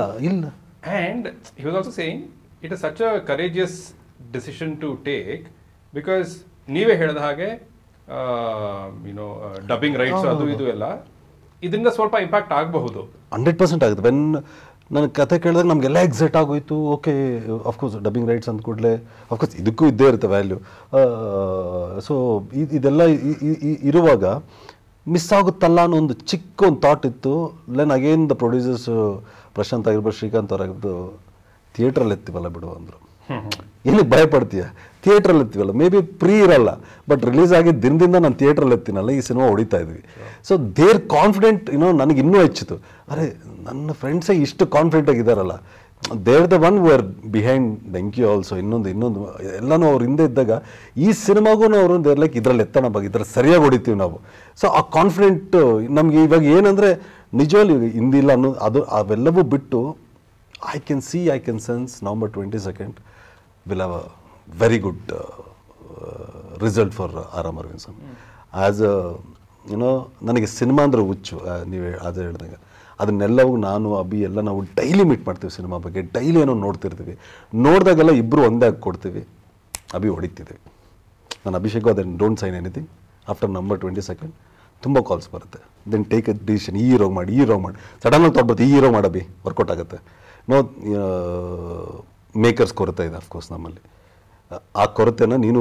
And he was also saying it is such a courageous decision to take, because ನೀವೇ ಹೇಳಿದ ಹಾಗೆ ಡಬ್ಬಿಂಗ್ ರೈಟ್ಸ್ ಅದು ಇದು ಎಲ್ಲ ಇದರಿಂದ ಸ್ವಲ್ಪ ಇಂಪ್ಯಾಕ್ಟ್ ಆಗಬಹುದು. 100% ಆಗುತ್ತೆ. ವೆನ್ ನನಗೆ ಕತೆ ಕೇಳಿದಾಗ ನಮಗೆಲ್ಲ ಎಕ್ಸೈಟ್ ಆಗೋಯ್ತು. ಓಕೆ, ಅಫ್ಕೋರ್ಸ್ ಡಬ್ಬಿಂಗ್ ರೈಟ್ಸ್ ಅಂದ ಕೂಡಲೇ ಅಫ್ಕೋರ್ಸ್ ಇದಕ್ಕೂ ಇದ್ದೇ ಇರುತ್ತೆ ವ್ಯಾಲ್ಯೂ. ಸೊ ಇದೆಲ್ಲ ಇರುವಾಗ ಮಿಸ್ ಆಗುತ್ತಲ್ಲ ಅನ್ನೋ ಒಂದು ಚಿಕ್ಕ ಒಂದು ಥಾಟ್ ಇತ್ತು. Then again the producers Prashanth ಆಗಿರ್ಬೋದು, ಶ್ರೀಕಾಂತ್ ಅವರಾಗಿರ್ಬೋದು, ಥಿಯೇಟ್ರಲ್ಲಿ ಎತ್ತೀವಲ್ಲ ಬಿಡು ಅಂದರು. ಏನಕ್ಕೆ ಭಯಪಡ್ತೀಯ, ಥಿಯೇಟ್ರಲ್ಲಿ ಎತ್ತೀವಲ್ಲ, ಮೇ ಬಿ ಪ್ರೀ ಇರಲ್ಲ, ಬಟ್ ರಿಲೀಸ್ ಆಗಿ ದಿನದಿಂದ ನಾನು ಥಿಯೇಟ್ರಲ್ಲಿ ಎತ್ತೀನಲ್ಲ, ಈ ಸಿನಿಮಾ ಹೊಡಿತಾ ಇದ್ವಿ. ಸೊ ದೇರ್ ಕಾನ್ಫಿಡೆಂಟ್ ನನಗೆ ಇನ್ನೂ ಹೆಚ್ಚಿತು. ಅರೆ ನನ್ನ ಫ್ರೆಂಡ್ಸೇ ಇಷ್ಟು ಕಾನ್ಫಿಡೆಂಟ್ ಆಗಿದ್ದಾರಲ್ಲ, there the one were behind Benki also. ಇನ್ನೊಂದು ಎಲ್ಲನೂ ಅವ್ರ ಹಿಂದೆ ಇದ್ದಾಗ ಈ ಸಿನಿಮಾಗೂ ಅವರು ದೇರ್ ಲೈಕ್ ಇದ್ರಲ್ಲಿ ಎತ್ತಣ ಬಗ್ಗೆ, ಇದ್ರಲ್ಲಿ ಸರಿಯಾಗಿ ಹೊಡಿತೀವಿ ನಾವು. ಸೊ ಆ ಕಾನ್ಫಿಡೆಂಟ್ ನಮಗೆ ಇವಾಗ ಏನಂದರೆ ನಿಜವಾಗ್ಲೂ ಹಿಂದಿಲ್ಲ ಅನ್ನೋದು ಅದು ಅವೆಲ್ಲವೂ ಬಿಟ್ಟು I can sense November 22nd will have a very good result for R Aravind Swamy. As ನನಗೆ ಸಿನಿಮಾ ಅಂದರೆ ಹುಚ್ಚು. ನೀವು ಅದೇ ಹೇಳಿದಾಗ ಅದನ್ನೆಲ್ಲವೂ ನಾನು ಅಭಿ ಎಲ್ಲ ನಾವು ಡೈಲಿ ಮೀಟ್ ಮಾಡ್ತೀವಿ, ಸಿನಿಮಾ ಬಗ್ಗೆ ಡೈಲಿ ಏನೋ ನೋಡ್ತಿರ್ತೀವಿ. ನೋಡಿದಾಗೆಲ್ಲ ಇಬ್ಬರು ಒಂದೇ ಆಗಿ ಕೊಡ್ತೀವಿ, ಅಭಿ ಹೊಡಿತಿದ್ದೀವಿ. ನಾನು ಅಭಿಷೇಕ್ ಅದನ್ನು don't sign anything after November 22nd ತುಂಬ ಕಾಲ್ಸ್ ಬರುತ್ತೆ. ದೆನ್ ಟೇಕ್ ಅ ಡಿಸಿಷನ್, ಈ ಹೀರೋ ಮಾಡಿ ಸಡನ್ನಾಗಿ ತೊಗೊಳ್ಬಾರ್ದು, ಈ ಹೀರೋ ಮಾಡಬಿ ವರ್ಕೌಟ್ ಆಗುತ್ತೆ. ಮೇಕರ್ಸ್ ಕೊರತೆ ಇದೆ ಅಫ್ಕೋರ್ಸ್ ನಮ್ಮಲ್ಲಿ. ಆ ಕೊರತೆನ ನೀನು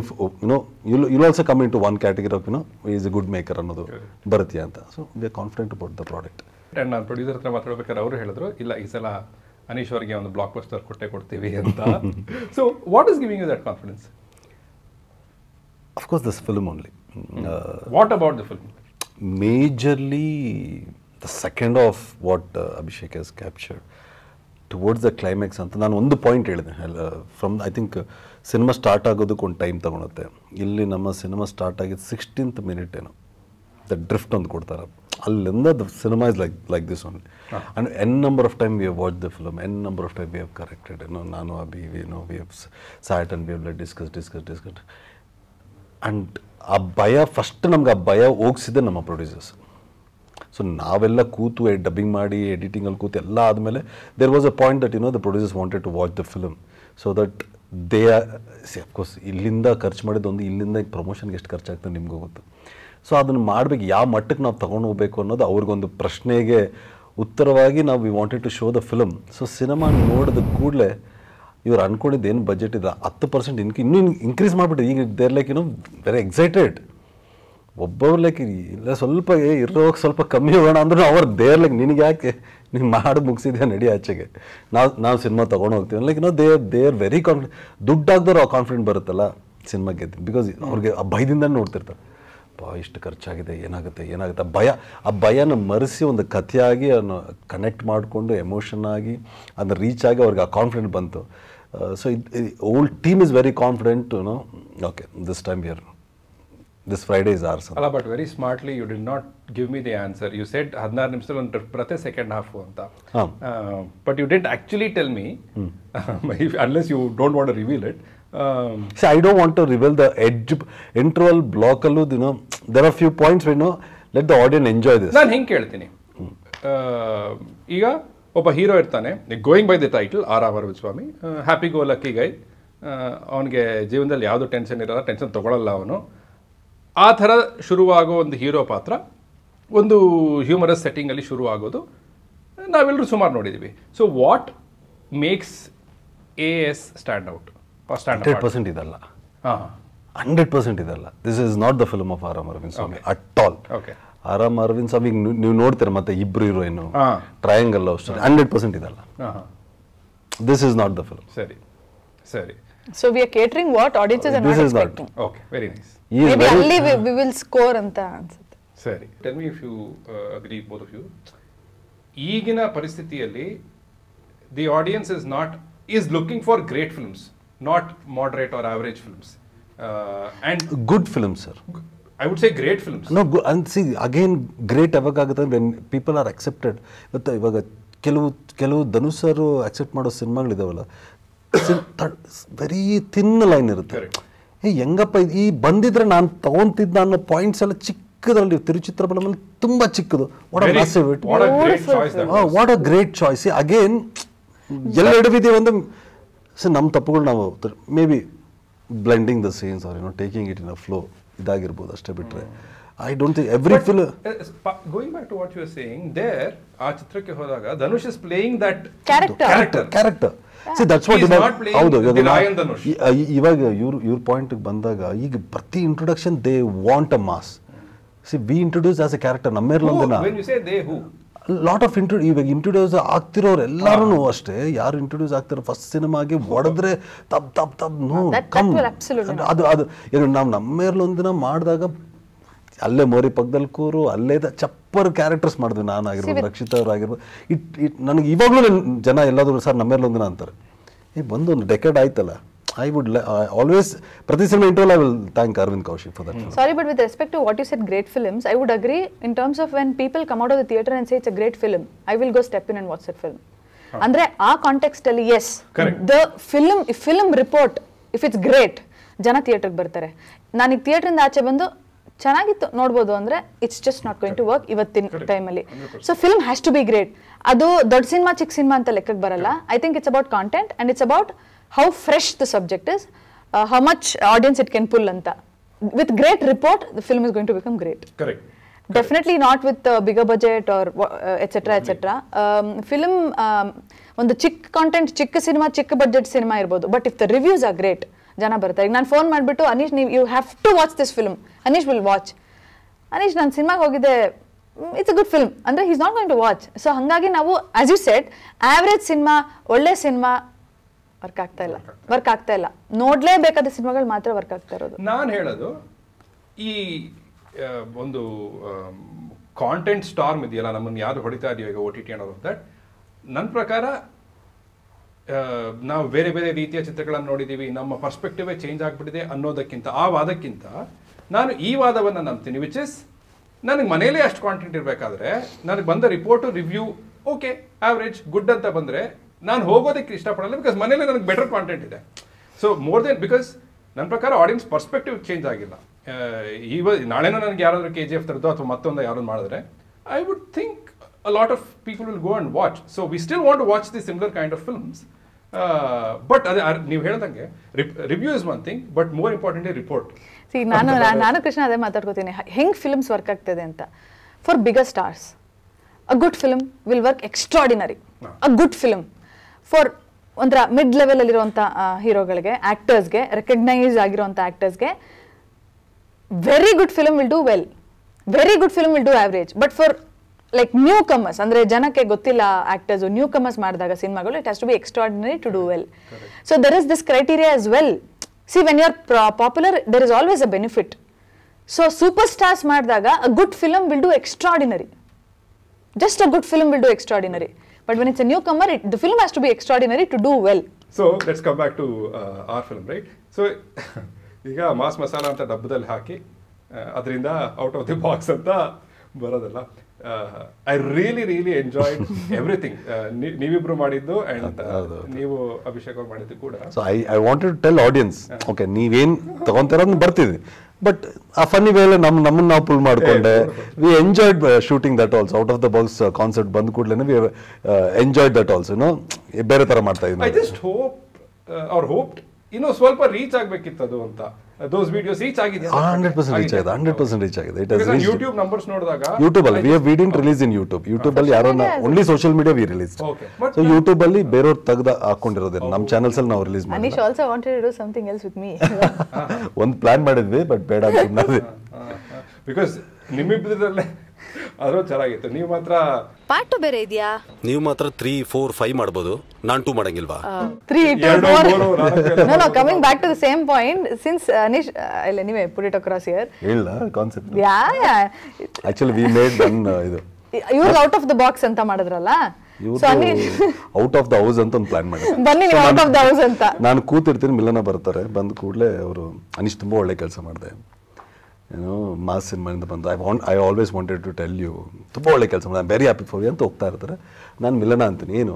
you also come in to one category of is a good maker ಅನ್ನೋದು ಬರುತ್ತೀಯ ಅಂತ. So we are confident about the product. And ನಾನು ಪ್ರೊಡ್ಯೂಸರ್ ಹತ್ರ ಮಾತಾಡ್ಬೇಕಾದ್ರೆ ಅವರು ಹೇಳಿದ್ರು, ಇಲ್ಲ ಈ ಸಲ ಅನೀಶ್ ಅವರಿಗೆ ಒಂದು ಬ್ಲಾಕ್ ಬಸ್ಟರ್ ಕೊಡ್ತೀವಿ ಅಂತ. So what is giving you that confidence? Of course this film only. What about the film? Majorly the second of what Abhishek has captured towards the climax ಅಂತ ನಾನು ಒಂದು ಪಾಯಿಂಟ್ ಹೇಳಿದೆ. From I think cinema start ಆಗೋದಕ್ಕೆ ಒಂದು ಟೈಮ್ ತೊಗೊಳುತ್ತೆ. ಇಲ್ಲಿ ನಮ್ಮ ಸಿನಿಮಾ ಸ್ಟಾರ್ಟ್ ಆಗಿದ್ದು 16th minute ಏನೋ ದ ಡ್ರಿಫ್ಟ್ ಒಂದು ಕೊಡ್ತಾರೆ. ಅಲ್ಲಿಂದ the cinema is like this only. And n number of time we have watch the film, n number of time we have corrected. ನಾನು Abhi we have sat and we have let discuss. And ಆ ಭಯ ಫಸ್ಟ್ ನಮ್ಗೆ ಆ ಭಯ ಹೋಗಿಸಿದೆ ನಮ್ಮ ಪ್ರೊಡ್ಯೂಸರ್ಸ್. ಸೊ ನಾವೆಲ್ಲ ಕೂತು ಡಬ್ಬಿಂಗ್ ಮಾಡಿ ಎಡಿಟಿಂಗಲ್ಲಿ ಕೂತು ಎಲ್ಲ ಆದಮೇಲೆ there was a point that the producers wanted to watch the film so that they of course ಇಲ್ಲಿಂದ ಖರ್ಚು ಮಾಡಿದ್ದೊಂದು, ಇಲ್ಲಿಂದ ಪ್ರಮೋಷನ್ಗೆ ಎಷ್ಟು ಖರ್ಚಾಗ್ತದೆ ನಿಮಗೂ ಗೊತ್ತು. ಸೊ ಅದನ್ನು ಮಾಡಬೇಕು, ಯಾವ ಮಟ್ಟಕ್ಕೆ ನಾವು ತೊಗೊಂಡು ಹೋಗಬೇಕು ಅನ್ನೋದು ಅವ್ರಿಗೊಂದು ಪ್ರಶ್ನೆಗೆ ಉತ್ತರವಾಗಿ ನಾವು we wanted to show the film. So cinema ನೋಡಿದ ಕೂಡಲೇ ಇವ್ರು ಅನ್ಕೊಂಡಿದ್ದು ಏನು ಬಜೆಟ್ ಇದೆ 10% ಇನ್ನೂ ಇನ್ಕ್ರೀಸ್ ಮಾಡಿಬಿಟ್ಟು ಈಗ ದೇರ್ ಲೈಕ್ ವೆರಿ ಎಕ್ಸೈಟೆಡ್. ಒಬ್ಬೊಬ್ರು ಲೈಕ್ ಇಲ್ಲ ಸ್ವಲ್ಪ ಇರೋವಾಗ ಸ್ವಲ್ಪ ಕಮ್ಮಿ ಹೋಗೋಣ ಅಂದ್ರೂ ಅವ್ರು ದೇರ್ ಲೈಕ್ ನಿನಗೆ ಯಾಕೆ ನೀನು ಮಾಡಿ ಮುಗಿಸಿದ್ಯಾ ನಡಿ ಆಚೆಗೆ, ನಾವು ಸಿನಿಮಾ ತೊಗೊಂಡು ಹೋಗ್ತೀವಿ like they are very confident. ದುಡ್ಡಾಗ್ದವ್ರು ಕಾನ್ಫಿಡೆಂಟ್ ಬರುತ್ತಲ್ಲ ಸಿನಿಮಾ ಗೆದ್ದು, ಬಿಕಾಸ್ ಅವ್ರಿಗೆ ಆ ಭಯದಿಂದನೇ ನೋಡ್ತಿರ್ತಾರೆ. ಇಷ್ಟು ಖರ್ಚಾಗಿದೆ ಏನಾಗುತ್ತೆ ಆ ಭಯನ ಮರೆಸಿ ಒಂದು ಕಥೆಯಾಗಿ ಅದನ್ನು ಕನೆಕ್ಟ್ ಮಾಡಿಕೊಂಡು ಎಮೋಷನ್ ಆಗಿ ಅದನ್ನ ರೀಚ್ ಆಗಿ ಅವ್ರಿಗೆ ಆ ಕಾನ್ಫಿಡೆಂಟ್ ಬಂತು. So old team is very confident. Okay this time this Friday is ours. ಅಲ್ಲ, but very smartly you did not give me the answer. You said 16 ನಿಮಿಷದಲ್ಲಿ ಒಂದು ಪ್ರತಿ ಸೆಕೆಂಡ್ ಹಾಫ್ ಅಂತ, but you did actually tell me, unless you don't want to reveal it. See, I don't want to reveal the edge interval block allu, there are few points where let the audience enjoy this. ನಾನು ಹಿಂಗೆ ಕೇಳ್ತೀನಿ, ಈಗ ಒಬ್ಬ ಹೀರೋ ಇರ್ತಾನೆ, going by the title or ವಿಶ್ವಾಮಿ, ಹ್ಯಾಪಿ ಗೋ ಲಕ್ಕಿ ಗೈ, ಅವನಿಗೆ ಜೀವನದಲ್ಲಿ ಯಾವುದು ಟೆನ್ಷನ್ ಇರಲ್ಲ, ಟೆನ್ಷನ್ ತೊಗೊಳಲ್ಲ ಅವನು. ಆ ಥರ ಶುರುವಾಗೋ ಒಂದು ಹೀರೋ ಪಾತ್ರ ಒಂದು ಹ್ಯೂಮರಸ್ ಸೆಟ್ಟಿಂಗಲ್ಲಿ ಶುರು ಆಗೋದು ನಾವೆಲ್ಲರೂ ಸುಮಾರು ನೋಡಿದ್ದೀವಿ. So what makes AS stand out? 100% ಇದಲ್ಲ, 100% ಇದಲ್ಲ. This is not the film of ಆರಾಮ್ ಅರವಿಂದ್ ಸ್ವಾಮಿ ಅಟ್ ಆಲ್. ಆರಾಮ್ ಅರವಿಂದ್ ಸ್ವಾಮಿ ನೀವು ನೋಡ್ತೀರ, ಮತ್ತೆ ಇಬ್ರು ಹೀರೋಯಿನ್, ಟ್ರಯಾಂಗಲ್ ಲವ್ ಸ್ಟೋರಿ, 100% ಇದಲ್ಲ. This is not the film. ಸರಿ ಸರಿ. So we are catering what audiences are not expecting. Okay, very nice. Maybe only we will score ಅಂತ ಅನ್ಸುತ್ತೆ. ಸರಿ, tell me if you agree, both of you. ಈಗಿನ ಪರಿಸ್ಥಿತಿಯಲ್ಲಿ the audience is looking for great films, not moderate or average films, and good films, sir. I would say great films. No, good, and see again great avagagutte when people are accepted. But ivaga ಕೆಲವು ಧನುಷ್ ಸರ್ ಅಕ್ಸೆಪ್ಟ್ ಮಾಡೋ ಸಿನಿಮಾಗಳಿದಾವಲ್ಲ, ವೆರಿ ಥಿನ್ ಲೈನ್ ಇರುತ್ತೆ. ಹೆಂಗಪ್ಪ ಈ ಬಂದಿದ್ರೆ ನಾನು ತಗೊಂತಿದ್ದ ಅನ್ನೋ ಪಾಯಿಂಟ್ಸ್ ಎಲ್ಲ ಚಿಕ್ಕದ್ರಲ್ಲಿ, ತಿರುಚಿತ್ರಬಲಮಲ್ಲಿ ತುಂಬಾ ಚಿಕ್ಕದು. What a great choice. Again ಎಲ್ಲ ಹಿಡಿದಿದ್ದೀವಿ ಅಂದ್ರೆ ನಮ್ಮ ತಪ್ಪುಗಳು ನಾವು maybe blending the scenes or taking it in a flow ಇದಾಗಿರ್ಬೋದು ಅಷ್ಟೇ. ಬಿಟ್ರೆ I don't think every film. Going back to what you were saying, there ಆ ಚಿತ್ರಕ್ಕೆ ಹೋದಾಗ Dhanush is playing that character. See, that's what ಹೌದು. ಇವಾಗ ಇವ್ರ ಪಾಯಿಂಟ್ ಬಂದಾಗ ಈಗ ಪ್ರತಿ introduction they want a mass. See, we introduce as a character. ನಮ್ಮೇರ್ಲೊಂದಿನ when you say they, who lot of ಇವಾಗ ಇಂಟ್ರೊಡ್ಯೂಸ್ ಆಗ್ತಿರೋರು ಎಲ್ಲರೂ ಅಷ್ಟೇ. ಯಾರು ಇಂಟ್ರೊಡ್ಯೂಸ್ ಆಗ್ತಾರೋ ಫಸ್ಟ್ ಸಿನಿಮಾಗೆ ಹೊಡೆದ್ರೆ ತಬ್ ಅದು ಈಗ ನಾವು ನಮ್ಮೇರ್ಲೊಂದಿನ ಮಾಡಿದಾಗ ಅಲ್ಲೇ ಮೋರಿ ಪಕ್ಕದಲ್ಲಿ ಕೂರು ಅಲ್ಲೇ ಚಪ್ಪರ್ ಕ್ಯಾರೆಕ್ಟರ್ಸ್ ಮಾಡಿದ್ವಿ. ನಾನಾಗಿರ್ಬೋದು, ರಕ್ಷಿತಾ ಅವ್ರು ಆಗಿರ್ಬೋದು. ನನಗೆ ಇವಾಗಲೂ ಜನ ಎಲ್ಲಾದರೂ ಸರ್ ನಮ್ಮೇರ್ಲೊಂದಿನ ಅಂತಾರೆ. ಬಂದು ಒಂದು ಡೆಕೆಡ್ ಆಯ್ತಲ್ಲ. I would always, ಪ್ರತಿ cinema interval I will thank Arvind Kaushik for that film. Sorry, but with respect to what you said, great films, I would agree in terms of when people come out of the theatre and say it's a great film, I will go step in and watch that film. Andre ಆ ಕಾಂಟೆಕ್ಸ್ಟ್ ಅಲ್ಲಿ yes, the film report, if it's great, ಜನ ಥಿಯೇಟರ್ಗೆ ಬರ್ತಾರೆ. ನಾನೀಗ ಥಿಯೇಟ್ರಿಂದ ಆಚೆ ಬಂದು ಚೆನ್ನಾಗಿತ್ತು ನೋಡ್ಬೋದು ಅಂದ್ರೆ it's just not going to work ಇವತ್ತಿನ ಟೈಮಲ್ಲಿ. So film has to be great. ಅದು ದೊಡ್ಡ ಸಿನಿಮಾ ಚಿಕ್ಕ ಸಿನಿಮಾ ಅಂತ ಲೆಕ್ಕಕ್ಕೆ ಬರಲ್ಲ. I think it's about content and it's about how fresh the subject is, how much audience it can pull anta. With great report, the film is going to become great. Correct. Definitely not with bigger budget or etc. Film ಒಂದು ಚಿಕ್ಕ ಕಾಂಟೆಂಟ್, ಚಿಕ್ಕ ಸಿನಿಮಾ, ಚಿಕ್ಕ ಬಡ್ಜೆಟ್ ಸಿನಿಮಾ ಇರ್ಬೋದು, but if the reviews are great, ಜನ ಬರ್ತಾರೆ. ಈಗ ನಾನು ಫೋನ್ ಮಾಡಿಬಿಟ್ಟು Anish you have to watch this film, Anish will watch. Anish ನಾನು ಸಿನಿಮಾಗೆ ಹೋಗಿದ್ದೆ, ಇಟ್ಸ್ ಅ ಗುಡ್ ಫಿಲ್ಮ್ ಅಂದರೆ he is not going to watch. So ಹಾಗಾಗಿ ನಾವು as you said average cinema, ಒಳ್ಳೆ ಸಿನಿಮಾ ವರ್ಕ್ ಆಗ್ತಾ ಇಲ್ಲ. ನೋಡ್ಲೇಬೇಕಾದ ಸಿನಿಮಾಗಳು ಮಾತ್ರ ವರ್ಕ್ ಆಗ್ತಾ ಇರೋದು. ನಾನು ಹೇಳೋದು ಈ ಒಂದು ಕಾಂಟೆಂಟ್ ಸ್ಟಾರ್ಮ್ ಇದೆಯಲ್ಲ, ನಮ್ಮನ್ನು ಯಾರು ಹೊಡಿತಾ ಇದೆಯೋ ಈಗ OTT and all of that, ನನ್ನ ಪ್ರಕಾರ ನಾವು ಬೇರೆ ಬೇರೆ ರೀತಿಯ ಚಿತ್ರಗಳನ್ನು ನೋಡಿದ್ದೀವಿ, ನಮ್ಮ ಪರ್ಸ್ಪೆಕ್ಟಿವೇ ಚೇಂಜ್ ಆಗಿಬಿಟ್ಟಿದೆ ಅನ್ನೋದಕ್ಕಿಂತ, ಆ ವಾದಕ್ಕಿಂತ ನಾನು ಈ ವಾದವನ್ನು ನಂಬ್ತೀನಿ, ವಿಚ್ ಇಸ್ ನನಗೆ ಮನೇಲೇ ಅಷ್ಟು ಕಾಂಟೆಂಟ್ ಇರಬೇಕಾದ್ರೆ ನನಗೆ ಬಂದ report, review okay average good ಅಂತ ಬಂದರೆ ನಾನು ಹೋಗೋದಕ್ಕೆ ಇಷ್ಟಪಡಲ್ಲ. ಬಿಕಾಸ್ ಮನೇಲಿ ನನಗೆ ಬೆಟರ್ ಕಾಂಟೆಂಟ್ ಇದೆ. ಸೊ ಮೋರ್ ದೆನ್, ಬಿಕಾಸ್ ನನ್ನ ಪ್ರಕಾರ ಆಡಿಯನ್ಸ್ ಪರ್ಸ್ಪೆಕ್ಟಿವ್ ಚೇಂಜ್ ಆಗಿಲ್ಲ. ನಾಳೆನೂ ನನಗೆ ಯಾರಾದರೂ KGF ಥರದ್ದು ಅಥವಾ ಮತ್ತೊಂದು ಯಾರು ಮಾಡಿದ್ರೆ I would think a lot of people will go and watch. So we still want to watch the similar kind of films. But ನೀವು ಹೇಳ್ದಂಗೆ review is one thing, but more importantly report. See ನಾನು ಕೃಷ್ಣ ಅದೇ ಮಾತಾಡ್ಕೋತೀನಿ, ಹೆಂಗೆ ಫಿಲ್ಮ್ಸ್ ವರ್ಕ್ ಆಗ್ತದೆ ಅಂತ. For bigger stars, a good film will work extraordinary. A good film for ಒಂಥರ ಮಿಡ್ ಲೆವೆಲ್ ಅಲ್ಲಿರುವಂಥ ಹೀರೋಗಳಿಗೆ, ಆ್ಯಕ್ಟರ್ಸ್ಗೆ, ರೆಕಗ್ನೈಸ್ ಆಗಿರುವಂಥ ಆ್ಯಕ್ಟರ್ಸ್ಗೆ very good film will do well, very good film will do average. But for like newcomers, ಅಂದರೆ ಜನಕ್ಕೆ ಗೊತ್ತಿಲ್ಲ ಆ್ಯಕ್ಟರ್ಸು, ನ್ಯೂ ಕಮರ್ಸ್ ಮಾಡಿದಾಗ ಸಿನಿಮಾಗಳು, it has to be extraordinary to do well. So there is this criteria as well. See when you are popular there is always a benefit. So super stars ಮಾಡಿದಾಗ a good film will do extraordinary. Just a good film will do extraordinary. But when it's a newcomer, the film has to be extraordinary to do well. So let's come back to our film, right? So ಈಗ ಮಾಸ್ ಮಸಾಲ ಅಂತ ಡಬ್ಬದಲ್ಲಿ ಹಾಕಿ ಅದರಿಂದ ಔಟ್ ಆಫ್ ದಿ ಬಾಕ್ಸ್ ಅಂತ ಬರೋದಲ್ಲ. ಐ ರಿಯಲಿ ಎಂಜಾಯ್ಡ್ ಎವ್ರಿಥಿಂಗ್ ನೀವಿಬ್ರು ಮಾಡಿದ್ದು ಅಂಡ್ ನೀವು ಅಭಿಷೇಕ್ ಅವ್ರು ಮಾಡಿದ್ದು ಕೂಡ. So I wanted to tell audience, okay ನೀವೇನು ತಗೊಂತಿರೋದನ್ನ ಬರ್ತಿದ್ವಿ, ಬಟ್ ಆ ಫನ್ನಿ ವೇಳೆ ನಮ್ಮನ್ನ ನಾವು ಪುಲ್ ಮಾಡ್ಕೊಂಡೆ. We enjoyed shooting that also. Out of the box concept ಬಂದ ಕೂಡಲೇ ವಿ ಎಂಜಾಯ್ಡ್ ದಟ್ ಆಲ್ಸೋ. ಬೇರೆ ತರ ಮಾಡ್ತಾ ಇದ್ವಿ. I just hope or hoped ಸ್ವಲ್ಪ ರೀಚ್ ಆಗ್ಬೇಕಿತ್ತು ಅದು ಅಂತ. those videos reach ಆಗಿದೆ 100% ರೀಚ್ ಆಗಿದೆ, 100% ರೀಚ್ ಆಗಿದೆ. It has reach. YouTube numbers ನೋಡಿದಾಗ YouTube ಅಲ್ಲಿ we didn't release in YouTube ಅಲ್ಲಿ ಯಾರೋ only social media we released. So YouTube ಅಲ್ಲಿ ಬೇರೆಯವರು ತೆಗೆದು ಹಾಕೊಂಡಿರೋದು ನಮ್ಮ ಚಾನೆಲ್ಸ್ ಅಲ್ಲಿ ನಾವು ರಿಲೀಸ್ ಮಾಡಿದ್ವಿ. Anish also wanted to do something else with me. ಒಂದು ಪ್ಲಾನ್ ಮಾಡಿದ್ವಿ, ಬಟ್ ಬೇಡ ಅಂತ ಸುಮ್ಮನಾದ್ವಿ. ಬಿಕಾಸ್ ನಿಮ್ಮಿಬ್ಬರಲ್ಲೇ ಅದು ಚೆನ್ನಾಗಿತ್ತು. ನೀವು ಮಾತ್ರ ಪಾರ್ಟ್ 2 ಬೇರೆ ಇದೆಯಾ? ನೀವು ಮಾತ್ರ 3, 4, 5 ಮಾಡ್ಬೋದು, ನಾನು 2 ಮಾಡಂಗಿಲ್ವಾ? 3, 2, 4 No, coming back to the same point, since Anish, anyway, put it across here. ಇಲ್ಲ concept. Yeah. Actually we made one ಇದು ಇವ್ರು ಔಟ್ ಆಫ್ ದ ಬಾಕ್ಸ್ ಅಂತ ಮಾಡಿದ್ರಲ್ಲ, so out of the house ಅಂತ ಒಂದು ಪ್ಲಾನ್ ಮಾಡಿದ್ರು. ಬನ್ನಿ ನೀವು ಔಟ್ ಆಫ್ ದ ಹೌಸ್ ಅಂತ. ನಾನು ಕೂತಿರ್ತೀನಿ, ಮಿಲನ ಬರ್ತಾರೆ, ಬಂದ ಕೂಡಲೇ ಅವರು ಅನಿಶ್ ತುಂಬಾ ಒಳ್ಳೆ ಕೆಲಸ ಮಾಡಿದೆ, ಏನೋ ಮಾಸ್ ಸಿನಿಮಾದಿಂದ ಬಂದು I always wanted to tell you, ತುಂಬ ಒಳ್ಳೆ ಕೆಲಸ ಮಾಡಿ, I am very happy for you ಅಂತ ಹೋಗ್ತಾ ಇರ್ತಾರೆ. ನಾನು ಮಿಲನ ಅಂತೀನಿ, ಏನು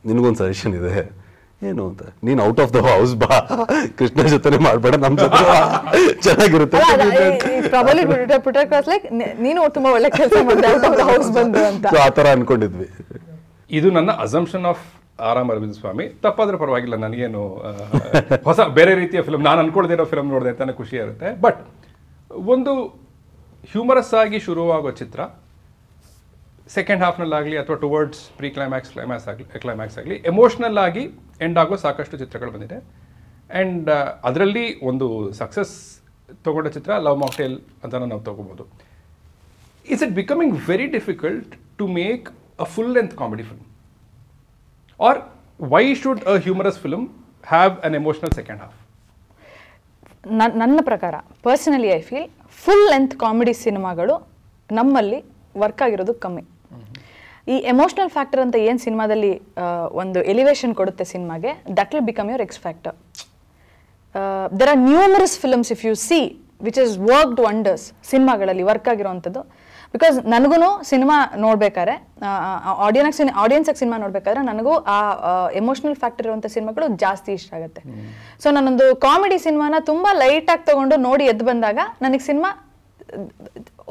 ನಿನಗೊಂದು ಸಜೆಷನ್ ಇದೆ, ಏನು ಅಂತ, ನೀನು ಔಟ್ ಆಫ್ ದ ಹೌಸ್ ಬಾ, ಕೃಷ್ಣ ಜೊತೆ ಮಾಡಬೇಡ, ನಮ್ಮ ಜೊತೆ ಚೆನ್ನಾಗಿರುತ್ತೆ. ನೀನು ತುಂಬಾ ಒಳ್ಳೆ ಕೆಲಸ ಮಾಡಿದೆ ಔಟ್ ಆಫ್ ದ ಹೌಸ್ ಬಂದು ಅಂತ. ಸೊ ಆ ಥರ ಅನ್ಕೊಂಡಿದ್ವಿ. ಇದು ನನ್ನ ಅಸಂಪ್ಷನ್ ಆಫ್ ಆರಾಮ್ ಅರವಿಂದ್ ಸ್ವಾಮಿ. ತಪ್ಪಾದ್ರೆ ಪರವಾಗಿಲ್ಲ, ನನಗೇನು ಹೊಸ ಬೇರೆ ರೀತಿಯ ಫಿಲ್ಮ್ ನಾನು ಅನ್ಕೊಳ್ದಿರೋ ಫಿಲ್ಮ್ ನೋಡಿದೆ ಅಂತ ಖುಷಿ ಇರುತ್ತೆ. ಬಟ್ ಒಂದು ಹ್ಯೂಮರಸ್ ಆಗಿ ಶುರುವಾಗೋ ಚಿತ್ರ ಸೆಕೆಂಡ್ ಹಾಫ್ನಲ್ಲಾಗಲಿ ಅಥವಾ ಟುವರ್ಡ್ಸ್ ಪ್ರೀ ಕ್ಲೈಮ್ಯಾಕ್ಸ್ ಕ್ಲೈಮ್ಯಾಕ್ಸ್ ಆಗಲಿ ಎಮೋಷ್ನಲ್ ಆಗಿ ಎಂಡ್ ಆಗೋ ಸಾಕಷ್ಟು ಚಿತ್ರಗಳು ಬಂದಿದೆ. ಆ್ಯಂಡ್ ಅದರಲ್ಲಿ ಒಂದು ಸಕ್ಸಸ್ ತೊಗೊಂಡ ಚಿತ್ರ ಲವ್ ಮಾಕ್ಟೇಲ್ ಅಂತ ನಾವು ತೊಗೋಬೋದು. Is it becoming very difficult to make a full length comedy film? Or why should a humorous film have an emotional second half? ನನ್ನ ಪ್ರಕಾರ personally I feel full length comedy ಸಿನಿಮಾಗಳು ನಮ್ಮಲ್ಲಿ ವರ್ಕ್ ಆಗಿರೋದು ಕಮ್ಮಿ. ಈ ಎಮೋಷ್ನಲ್ ಫ್ಯಾಕ್ಟರ್ ಅಂತ ಏನು ಸಿನಿಮಾದಲ್ಲಿ ಒಂದು ಎಲಿವೇಶನ್ ಕೊಡುತ್ತೆ ಸಿನಿಮಾಗೆ, that will become your X factor. There are numerous films if U C which is worked wonders ಸಿನಿಮಾಗಳಲ್ಲಿ ವರ್ಕ್ ಆಗಿರೋವಂಥದ್ದು. ಬಿಕಾಸ್ ನನಗೂ ಸಿನಿಮಾ ನೋಡ್ಬೇಕಾದ್ರೆ ಆಡಿಯನ್ಸಾಗಿ ಸಿನಿಮಾ ನೋಡ್ಬೇಕಾದ್ರೆ ನನಗೂ ಆ ಎಮೋಷ್ನಲ್ ಫ್ಯಾಕ್ಟರ್ ಇರುವಂಥ ಸಿನಿಮಾಗಳು ಜಾಸ್ತಿ ಇಷ್ಟ ಆಗುತ್ತೆ. ಸೊ ನಾನೊಂದು ಕಾಮಿಡಿ ಸಿನಿಮಾನ ತುಂಬ ಲೈಟಾಗಿ ತೊಗೊಂಡು ನೋಡಿ ಎದ್ದು ಬಂದಾಗ ನನಗೆ ಸಿನಿಮಾ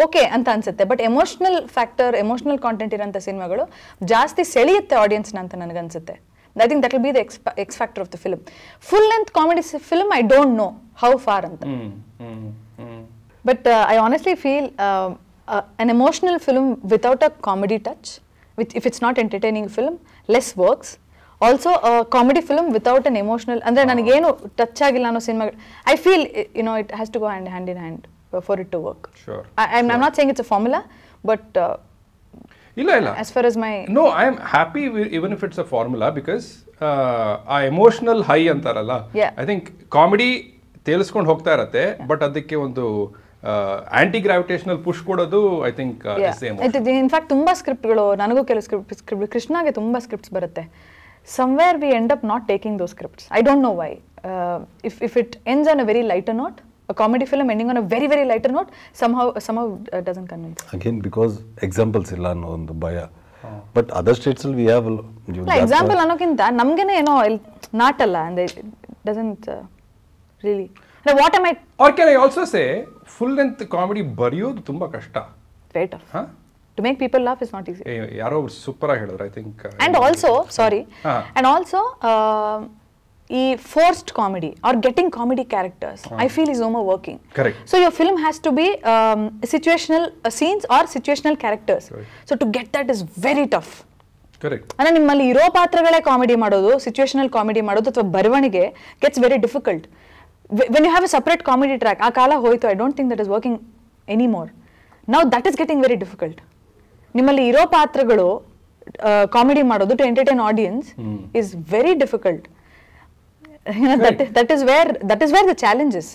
ಓಕೆ ಅಂತ ಅನ್ಸುತ್ತೆ. But emotional factor, emotional content ಇರೋಂಥ ಸಿನಿಮಾಗಳು ಜಾಸ್ತಿ ಸೆಳೆಯುತ್ತೆ ಆಡಿಯನ್ಸ್ನ ಅಂತ ನನಗನ್ಸುತ್ತೆ. I think that will be the X factor of the film. Full length comedy film I don't know how far ಅಂತ. But I honestly feel an emotional film without a comedy touch, if it's not entertaining film, less works. Also a comedy film without an emotional, andre nanagenu touch agilla ano cinema, I feel it has to go hand in hand for it to work. Sure. I'm not saying it's a formula, but illa as far as my no, I am happy even if it's a formula, because a emotional high antaralla, I think comedy ತೇಲಿಸ್ಕೊಂಡು ಹೋಗ್ತಾ ಇರತ್ತೆ, ಬಟ್ ಅದಕ್ಕೆ ಒಂದು ಆಂಟಿ ಗ್ರಾವಿಟೇಷನಲ್ ಪುಷ್ ಕೊಡೋದು ಐ ಥಿಂಕ್ ಇನ್ಫ್ಯಾಕ್ಟ್ ತುಂಬಾ ಸ್ಕ್ರಿಪ್ಟ್ಗಳು, ನನಗೂ ಕೆಲವು ಸ್ಕ್ರಿಪ್ಟ್, ಕೃಷ್ಣಾಗೆ ತುಂಬಾ ಸ್ಕ್ರಿಪ್ಟ್ಸ್ ಬರುತ್ತೆ. somewhere we end up not taking those scripts. I don't know why. If it ends on a very lighter note, a comedy film ending on a very very lighter note, somehow doesn't convince. Again, because examples illa ಅನ್ನೋ ಒಂದು ಭಯ. But other states we have example ಅನ್ನೋಕ್ಕಿಂತ ನಮಗೇನೆ ಏನೋ ನಾಟಲ್ಲ, and it doesn't really. What am I? Or can I also say full length comedy ಬರೆಯೋದು ತುಂಬಾ ಕಷ್ಟ. Very tough. To make people laugh is not easy. ಯಾರೋ ಸೂಪರ್ ಆಗಿ ಹೇಳಿದ್ರು, I think. And also, sorry. And also ಈ forced comedy or getting comedy characters, I feel is overworking. Correct. So your film has to be situational scenes or situational characters. Right. So to get that is very tough. Correct. ಅಂದ್ರೆ ನಿಮ್ಮಲ್ಲಿ ಇರೋ ಪಾತ್ರಗಳೇ ಕಾಮಿಡಿ ಮಾಡೋದು, ಸಿಚುವೇಶನಲ್ ಕಾಮಿಡಿ ಮಾಡೋದು ಅಥವಾ ಬರವಣಿಗೆ gets very difficult. When you have a separate comedy track, ಆ ಕಾಲ ಹೋಯ್ತು. I don't think that is working any more. Now that is getting very difficult. ನಿಮ್ಮಲ್ಲಿ ಇರೋ ಪಾತ್ರಗಳು ಕಾಮಿಡಿ ಮಾಡೋದು to entertain audience is very difficult. That is where the challenges.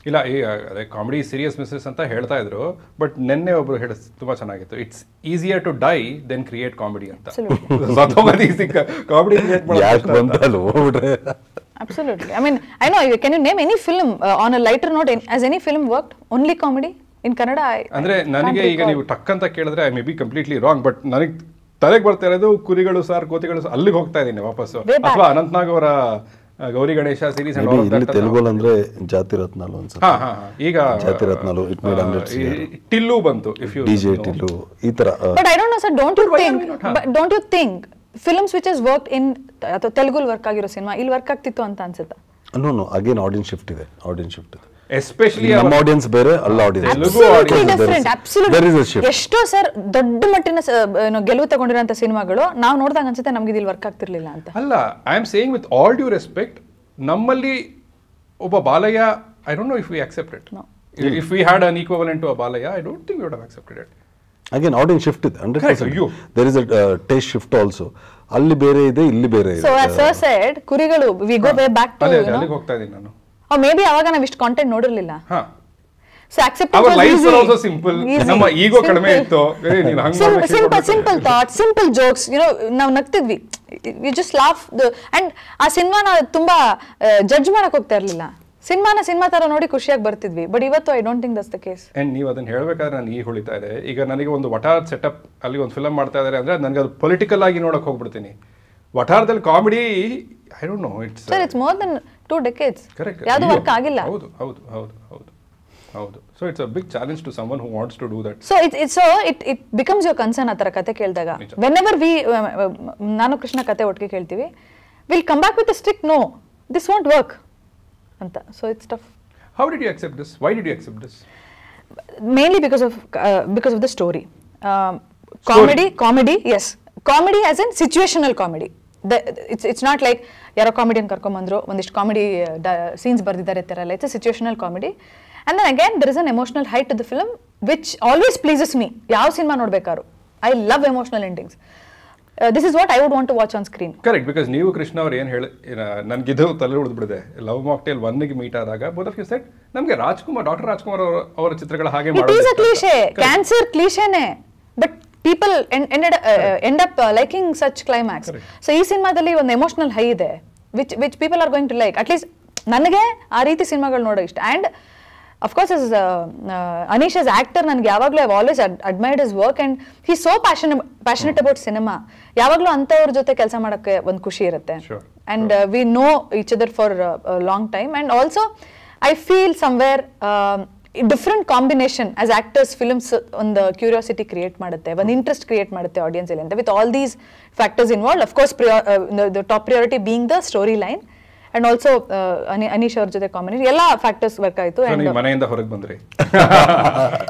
ಇಲ್ಲ, ಈ ಅದೇ ಕಾಮಿಡಿ ಸೀರಿಯಸ್ ಮಿಸ್ಸಸ್ ಅಂತ ಹೇಳ್ತಾ ಇದ್ರು, ಬಟ್ ನಿನ್ನೆ ಒಬ್ರು ಹೇಳ ತುಂಬಾ ಚೆನ್ನಾಗಿತ್ತು. It's easier to die then create comedy ಅಂತ. ಕಾಮಿಡಿ ಕ್ರಿಯೇಟ್ ಮಾಡೋದು. Absolutely. I mean, I know. Can you name any film on a lighter note? Has any film worked only comedy in Kannada? ಅಂದ್ರೆ ನನಗೆ ಈಗ ನೀವು ಟಕ್ ಅಂತ ಕೇಳಿದ್ರೆ I may be completely wrong, but ನನಗೆ ತಲೆಗೆ ಬರ್ತಾ ಇರೋದು ಕುರಿಗಳು ಸಾರ್ ಕೋತಿಗಳು ಸಾರ್, ಅಲ್ಲಿಗೆ ಹೋಗ್ತಾ ಇದ್ದೀನಿ ವಾಪಸ್ಸು. ಅಥವಾ ಅನಂತ್ನಾಗ್ ಅವರ ಗೌರಿ ಗಣೇಶ ಸೀರೀಸ್ ತೆಲುಗು ಅಂದ್ರೆ ಜಾತಿ ರತ್ನಾಲು ಅನ್ಸುತ್ತೆ. ಈಗ ಜಾತಿ ರತ್ನಾಲು ಟಿಲ್ಲು ಬಂತು, ಇಫ್ ಯು ಡಿಜೆ ಟಿಲ್ಲು ಈ ತರ. But I don't know, sir. Don't you think films which has worked in ಅಥವಾ ತೆಲುಗುಲ್ ವರ್ಕ್ ಆಗಿರೋ ಸಿನಿಮಾ ಇಲ್ಲಿ ವರ್ಕ್ ಆಗ್ತಿತ್ತು ಅಂತ ಅನ್ಸುತ್ತಾ? ನೋ ಅಗೇನ್ ಆಡಿಯನ್ಸ್ ಶಿಫ್ಟ್ ಇದೆ. ಎಸ್ಪೆಷಲಿ ನಮ್ಮ ಆಡಿಯನ್ಸ್ ಬೇರೆ, ಅಲ್ಲ ಆಡಿಯನ್ಸ್ ಎಷ್ಟೋ ಸರ್ ದೊಡ್ಡ ಮಟ್ಟಿನ ಗೆಲುವು ತಗೊಂಡಿರೋಂಥ ಸಿನಿಮಾಗಳು ನಾವು ನೋಡಿದಾಗ ಅನ್ಸುತ್ತೆ ನಮ್ಗೆ ಇಲ್ಲಿ ವರ್ಕ್ ಆಗ್ತಿರ್ಲಿಲ್ಲ ಅಂತ. ಅಲ್ಲ, I am saying with all due respect, ನಮ್ಮಲ್ಲಿ ಒಬ್ಬ Balayya, I don't know if we accept it. If we had an equivalent to a Balayya, I don't think we would have accepted it. Again audience shift ಇದೆ 100%. There is a taste shift also. ಅಲ್ಲಿ ಬೇರೆ ಇದೆ, ಇಲ್ಲಿ ಬೇರೆ ಇದೆ. ಸೊ as sir said, ಕುರಿಗಳು ವಿ ಗೋ ಬ್ಯಾಕ್ ಟು ಅಲ್ಲಿಗೆ ಹೋಗ್ತಾ ಇದ್ದೀನಿ ನಾನು. or maybe ಅವಾಗ ನಾವು ಇಷ್ಟು ಕಾಂಟೆಂಟ್ ನೋಡಿರಲಿಲ್ಲ. So acceptance our lives were also simple. ನಮ್ಮ ಈಗೋ ಕಡಿಮೆ ಇತ್ತು. ನೀವು ಹಂಗೆ simple thoughts, simple jokes, ನಾವು ನಗ್ತಿದ್ವಿ. we just laugh and ಆ ಸಿನಿಮಾನ ತುಂಬಾ ಜಡ್ಜ್ ಮಾಡಕ್ ಹೋಗ್ತಾ ಇರಲಿಲ್ಲ. ಸಿನಿಮಾ ತರ ನೋಡಿ ಖುಷಿಯಾಗಿ ಬರ್ತಿದ್ವಿ. ಬಟ್ ಇವತ್ತು I don't think that's the case. And ನೀವು ಅದನ್ನ ಹೇಳ್ಬೇಕಾದ್ರೆ ನಾನು ಈಗ ಹೊಳಿತಾ ಇದೆ. ಈಗ ನನಗೆ ಒಂದು ವಟಾರ್ ಸೆಟಪ್ ಅಲ್ಲಿ ಒಂದು ಫಿಲಮ್ ಮಾಡ್ತಾ ಇದ್ದಾರೆ ಅಂದ್ರೆ ನನಗೆ ಅದು ಪೊಲಿಟಿಕಲ್ ಆಗಿ ನೋಡಕ್ ಹೋಗ್ಬಿಡ್ತೀನಿ. ವಟಾರದಲ್ಲಿ comedy I don't know, it's more than 2 decades. ಯಾವುದು ವರ್ಕ್ ಆಗಿಲ್ಲ. ಹೌದು. So it's a big challenge to someone who wants to do that. So it becomes your concern ಆ ಥರ ಕತೆ ಕೇಳಿದಾಗ. ವೆನೆವರ್ ನಾನು ಕೃಷ್ಣ ಕತೆ ಒಟ್ಟಿಗೆ ಕೇಳ್ತೀವಿ, will come back with a strict no, this want work ಅಂತ. So it's tough. How did you accept this? Why did you accept this? Mainly because of the story. Comedy, yes. Comedy as in situational comedy. It's not like ಯಾರೋ ಕಾಮಿಡಿಯನ್ ಕರ್ಕೊಂಬಂದ್ರು ಒಂದಿಷ್ಟು ಕಾಮಿಡಿ ಸೀನ್ಸ್ ಬರ್ದಿದ್ದಾರೆ ಈ ಥರ ಎಲ್ಲ. It's a situational comedy. And then again there is an emotional height to the film which always pleases me. ಯಾವ ಸಿನಿಮಾ ನೋಡ್ಬೇಕಾದ್ರು I love emotional endings. This is what I would want to watch on screen. Correct, because ನೀವು ಕೃಷ್ಣ ಅವ್ರು ಏನು ಹೇಳಿ ನನಗಿದು ತಲೆ ಉಳಿದ್ಬಿಡಿದೆ. ಲವ್ ಮಾಕ್ಟೇಲ್ 1ಗೆ ಮೀಟ್ ಆದಾಗ ಬೋತ್ ಆಫ್ ಯು ಸೆಡ್ ನಮಗೆ ಡಾಕ್ಟರ್ ರಾಜ್ಕುಮಾರ್ ಅವರ ಚಿತ್ರಗಳ ಹಾಗೆ ಮಾಡೋದು. It is a cliche, cancer ಕ್ಲೀಶೆನೇ, but people end up liking such climax. So ಈ ಸಿನಿಮಾದಲ್ಲಿ ಒಂದು ಎಮೋಷನಲ್ ಹೈ ಇದೆ which people are going to like. At least ನನಗೆ ಆ ರೀತಿ ಸಿನಿಮಾಗಳು ನೋಡೋ ಇಷ್ಟ. And of course as Anish as actor, ನನಗೆ ಯಾವಾಗಲೂ I always admired his work and he so passionate about cinema. ಯಾವಾಗಲೂ ಅಂಥವ್ರ ಜೊತೆ ಕೆಲಸ ಮಾಡೋಕ್ಕೆ ಒಂದು ಖುಷಿ ಇರುತ್ತೆ. And we know each other for long time. And also I feel somewhere different combination as actors films ಒಂದು ಕ್ಯೂರಿಯಾಸಿಟಿ ಕ್ರಿಯೇಟ್ ಮಾಡುತ್ತೆ, ಒಂದು ಇಂಟ್ರೆಸ್ಟ್ ಕ್ರಿಯೇಟ್ ಮಾಡುತ್ತೆ ಆಡಿಯನ್ಸ್ ಅಲ್ಲಿ ಅಂತ. With all these factors involve, of course the top priority being the story line and also Anish ಅವ್ರ ಜೊತೆ ಕಾಂಬಿನೇಷನ್ ಎಲ್ಲ ಫ್ಯಾಕ್ಟರ್ಸ್ ವರ್ಕ್ ಆಯ್ತು. ಮನೆಯಿಂದ ಹೊರಗೆ ಬಂದ್ರಿ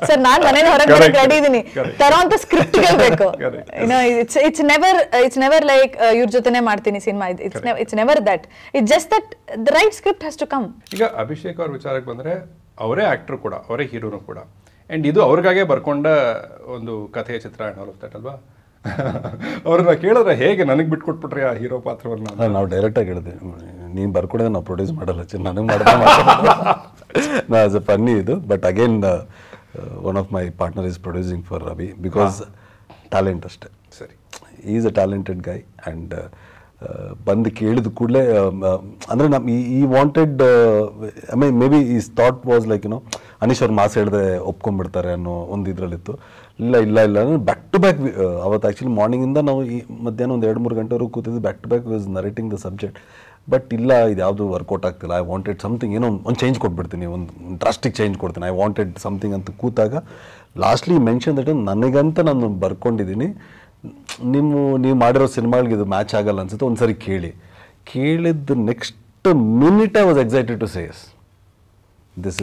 ಸರ್, ನಾನು ಮನೆಯಿಂದ ಹೊರಗೆ ರೆಡಿ ಇದೀನಿ ತರೋಂತ ಸ್ಕ್ರಿಪ್ಟ್ ಬೇಕು. ಇಟ್ಸ್ ನೆವರ್ ಲೈಕ್ ಇವ್ರ ಜೊತೆನೆ ಮಾಡ್ತೀನಿ cinema. It's never that. It's just that the right script has to come. ಈಗ ಅಭಿಷೇಕ್ ಅವ್ರ ವಿಚಾರಕ್ಕೆ ಬಂದ್ರೆ ಅವರೇ ಆಕ್ಟರ್ ಕೂಡ, ಅವರೇ ಹೀರೋನು ಕೂಡ. ಅಂಡ್ ಇದು ಅವ್ರಿಗಾಗೆ ಬರ್ಕೊಂಡ ಒಂದು ಕಥೆಯ ಚಿತ್ರ ಅಲ್ವಾ? ಅವ್ರನ್ನ ಕೇಳಿದ್ರೆ ಹೇಗೆ ನನಗೆ ಬಿಟ್ಕೊಟ್ಬಿಟ್ರಿ ಆ ಹೀರೋ ಪಾತ್ರವನ್ನು? ನಾವು ಡೈರೆಕ್ಟಾಗಿ ಹೇಳಿದೆ, ನೀನು ಬರ್ಕೊಡೋದು ನಾವು ಪ್ರೊಡ್ಯೂಸ್ ಮಾಡಲ್ಲ, ನನಗೆ ಆಸ್ ಅ ಫನ್ನಿ ಇದು. But again one of my partner is producing for Ravi because talent ಅಷ್ಟೇ. ಸರಿ, is a talented guy. And ಬಂದು ಕೇಳಿದ ಕೂಡಲೇ ಅಂದರೆ ನಮ್ಮ ಈ wanted I mean maybe is thought was like Anish ಅವ್ರ ಮಾಸ್ ಹೇಳಿದ್ರೆ ಒಪ್ಕೊಂಡ್ಬಿಡ್ತಾರೆ ಅನ್ನೋ ಒಂದು ಇದರಲ್ಲಿತ್ತು. ಇಲ್ಲ ಬ್ಯಾಕ್ ಟು ಬ್ಯಾಕ್ ಅವತ್ತು ಆ್ಯಕ್ಚುಲಿ ಮಾರ್ನಿಂಗಿಂದ ನಾವು ಈ ಮಧ್ಯಾಹ್ನ ಒಂದು 2-3 ಗಂಟೆವರೆಗೂ ಕೂತಿದ್ದು back to back was narrating the subject. But ಇಲ್ಲ, ಇದು ಯಾವುದು ವರ್ಕೌಟ್ ಆಗ್ತಿಲ್ಲ. ಐ ವಾಂಟೆಡ್ ಸಮಥಿಂಗ್, ಏನೋ ಒಂದು ಚೇಂಜ್ ಕೊಟ್ಬಿಡ್ತೀನಿ, ಒಂದು ಡ್ರಾಸ್ಟಿಕ್ ಚೇಂಜ್ ಕೊಡ್ತೀನಿ. ಐ ವಾಂಟೆಡ್ ಸಮಥಿಂಗ್ ಅಂತ ಕೂತಾಗ ಲಾಸ್ಟ್ಲಿ ಮೆನ್ಷನ್ ದಟ್ ನನಗಂತ ನಾನು ಬರ್ಕೊಂಡಿದ್ದೀನಿ, ನೀವು ಮಾಡಿರೋ ಸಿನಿಮಾಗಳಿಗೆ ಇದು ಮ್ಯಾಚ್ ಆಗಲ್ಲ ಅನ್ಸುತ್ತೆ, ಒಂದು ಸರಿ ಕೇಳಿದ್ದು next minute I was excited to say yes, this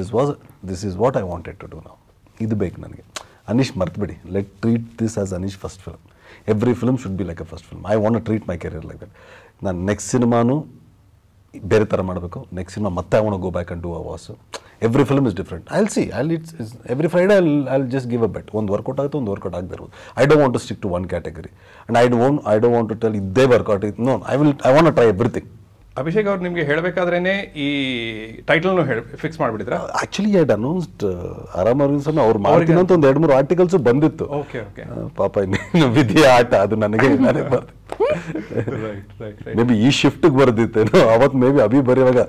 is what I wanted to do ನಾವು. ಇದು ಬೇಕು ನನಗೆ. ಅನೀಶ್ ಮರ್ತುಬಿಡಿ, let treat this as Anish first film. Every film should be like a first film. I want treat my career like that. ನಾನು ನೆಕ್ಸ್ಟ್ ಸಿನಿಮಾನು ಬೇರೆ ಥರ ಮಾಡಬೇಕು, ನೆಕ್ಸ್ಟ್ ಸಿನಿಮಾ ಮತ್ತೆ I want go back and do a was. Every film is different. I C it's every Friday I just give a bet. ಒಂದು ವರ್ಕೌಟ್ ಆಗುತ್ತೆ, ಒಂದು ವರ್ಕೌಟ್ ಆಗದೆ ಇರ್ಬೋದು. I don't want to stick to one category and I don't want to tell ಇದೇ ವರ್ಕೌಟ್ ಇತ್ತು. No, I want try everything. Abhishek ಅವ್ರು ನಿಮಗೆ ಹೇಳಬೇಕಾದ್ರೇನೆ ಈ ಟೈಟಲ್ನು ಫಿಕ್ಸ್ ಮಾಡಿಬಿಟ್ಟಿದ್ರಾ? ಆಕ್ಚುಲಿ ಐ ಡ್ ಅನೌನ್ಸ್ಡ್ ಆರಾಮ್ ಅರವಿಂದ್ ಸ್ವಾಮಿ ಅವ್ರು ಮಾಡ್ತೀನಿ ಅಂತ ಒಂದು 2-3 ಆರ್ಟಿಕಲ್ಸ್ ಬಂದಿತ್ತು. Okay okay. ಪಾಪ ವಿಧಿಯ ಆಟ ಅದು ನನಗೆ ಮೇ ಬಿ ಈ ಶಿಫ್ಟ್ಗೆ ಬರ್ದಿತ್ತೇನೋ ಅವತ್ತು. ಮೇ ಬಿ ಅಭಿ ಬರೆಯುವಾಗ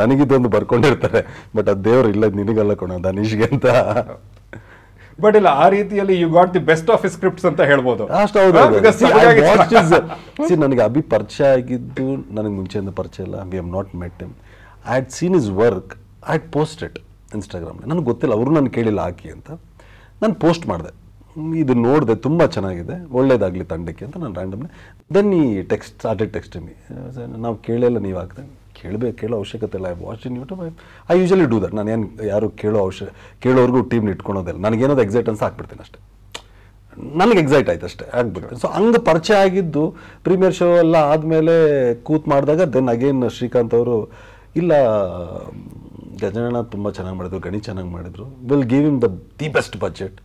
ನನಗಿದೊಂದು ಬರ್ಕೊಂಡಿರ್ತಾರೆ, ಬಟ್ ಅದು ದೇವ್ರು ಇಲ್ಲ ನಿನಗಲ್ಲ ಕೊಣ ಧನೀಶ್ಗೆ ಅಂತ. ಬಟ್ ಇಲ್ಲ, ಆ ರೀತಿಯಲ್ಲಿ you got the best of scripts ಅಂತ ಹೇಳ್ಬೋದು. ನನಗೆ ಅಭಿ ಪರಿಚಯ ಆಗಿದ್ದು ನನಗೆ ಮುಂಚೆಯಿಂದ ಪರಿಚಯ ಇಲ್ಲ. We have not met him. I had seen is work, I had posted ಇನ್ಸ್ಟಾಗ್ರಾಮ್ಲಿ. ನನಗೆ ಗೊತ್ತಿಲ್ಲ, ಅವರು ನಾನು ಕೇಳಿಲ್ಲ ಹಾಕಿ ಅಂತ. ನಾನು ಪೋಸ್ಟ್ ಮಾಡಿದೆ, ಇದು ನೋಡಿದೆ ತುಂಬ ಚೆನ್ನಾಗಿದೆ, ಒಳ್ಳೇದಾಗಲಿ ತಂಡಕ್ಕೆ ಅಂತ. ನಾನು ರ್ಯಾಂಡಮ್ಲಿ ದೆನ್ ಈ ಸ್ಟಾರ್ಟೆಡ್ ಟೆಕ್ಸ್ಟಿಂಗ್. ನಾವು ಕೇಳಿಲ್ಲ, ನೀವು ಹಾಕ್ದೆ. ಕೇಳೋ ಅವಶ್ಯಕತೆ ಇಲ್ಲ. I watch in YouTube. I usually do that. ನಾನು ಏನು ಯಾರು ಕೇಳೋರ್ಗೂ ಟೀಮ್ನ ಇಟ್ಕೊಳೋದಿಲ್ಲ. ನನಗೇನೋದು ಎಕ್ಸೈಟ್ ಅನ್ಸ ಹಾಕ್ಬಿಡ್ತೀನಿ ಅಷ್ಟೇ. ನನಗೆ ಎಕ್ಸೈಟ್ ಆಯ್ತು ಅಷ್ಟೇ, ಆಗ್ಬಿಡ್ತೀನಿ. ಸೊ ಹಂಗೆ ಪರಿಚಯ ಆಗಿದ್ದು ಪ್ರೀಮಿಯರ್ ಶೋ ಎಲ್ಲ ಆದಮೇಲೆ ಕೂತ್ ಮಾಡಿದಾಗ ದೆನ್ ಅಗೇನ್ ಶ್ರೀಕಾಂತ್ ಅವರು ಇಲ್ಲ ಗಜನಣ್ಣ ತುಂಬ ಚೆನ್ನಾಗಿ ಮಾಡಿದ್ರು, ಗಣಿ ಚೆನ್ನಾಗಿ ಮಾಡಿದ್ರು, will give him the best budget,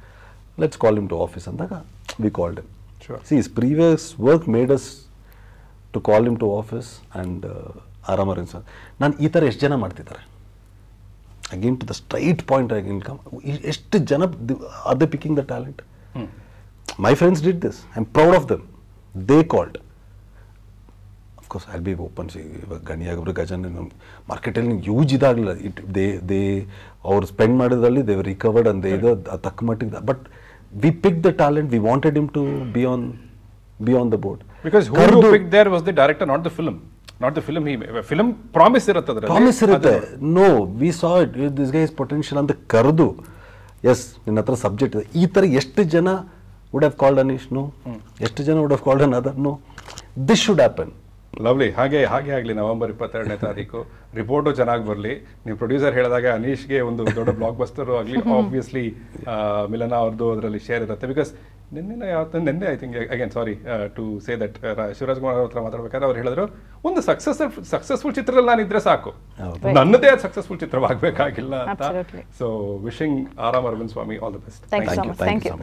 let's call him to office ಅಂದಾಗ we called him. See his previous work made us to call him to office and Aaram Arvind Swamy. ನಾನು ಈ ಥರ ಎಷ್ಟು ಜನ ಮಾಡ್ತಿದ್ದಾರೆ again to the straight point again come. ಎಷ್ಟು ಜನ are they picking the talent? My friends did this. I am proud of them. They called. Of course I be open. ಇವಾಗ ಗಣಿ ಆಗಿದ್ರು, ಗಜನ್ ಮಾರ್ಕೆಟಲ್ಲಿ ಯೂಜ್ ಇದಾಗಲಿಲ್ಲ. ದೇ ಅವ್ರು ಸ್ಪೆಂಡ್ ಮಾಡಿದ್ರಲ್ಲಿ ದೇ ರಿಕವರ್ಡ್ ಅಂಡ್ ಇದು ತಕ್ಕ ಮಟ್ಟಿಗೆ. But we pick the talent. We wanted him to be on the board. Because who you picked there was the director, not the film. Not the film. Film promise irutte adರಲ್ಲಿ. Promise irutte. No, we saw it. This guy is potential ಅಂತ ಕರೆದು, ಎಸ್ ನಿನ್ನ ಹತ್ರ ಸಬ್ಜೆಕ್ಟ್ ಇದೆ. ಈ ಥರ ಎಷ್ಟು ಜನ would have called Anish? No. ಎಷ್ಟು ಜನ would have called another? No. This should happen. Lovely. ಹಾಗೆ ಆಗಲಿ. ನವೆಂಬರ್ 22ನೇ ತಾರೀಕು ರಿಪೋರ್ಟು ಚೆನ್ನಾಗಿ ಬರಲಿ. ನೀವು ಪ್ರೊಡ್ಯೂಸರ್ ಹೇಳಿದಾಗ ಅನೀಶ್ಗೆ ಒಂದು ದೊಡ್ಡ ಬ್ಲಾಕ್ ಬಸ್ಟರ್ ಆಗಲಿ. ಆಬ್ವಿಯಸ್ಲಿ ಮಿಲನಾ ಅವ್ರದ್ದು ಅದರಲ್ಲಿ ಶೇರ್ ಇರುತ್ತೆ. ಬಿಕಾಸ್ ನಿನ್ನೆ I think again sorry to say that Shivaraj Kumar ಅವ್ರ ಹತ್ರ ಮಾತಾಡ್ಬೇಕಾದ್ರೆ ಅವ್ರು ಹೇಳಿದ್ರು, ಒಂದು ಸಕ್ಸಸ್ಫುಲ್ ಚಿತ್ರದಲ್ಲಿ ನಾನು ಇದ್ರೆ ಸಾಕು, ನನ್ನದೇ ಸಕ್ಸಸ್ಫುಲ್ ಚಿತ್ರವಾಗಬೇಕಾಗಿಲ್ಲ ಅಂತ. So wishing Aaram Arvind Swamy all the best. Thank you so much. Thank you.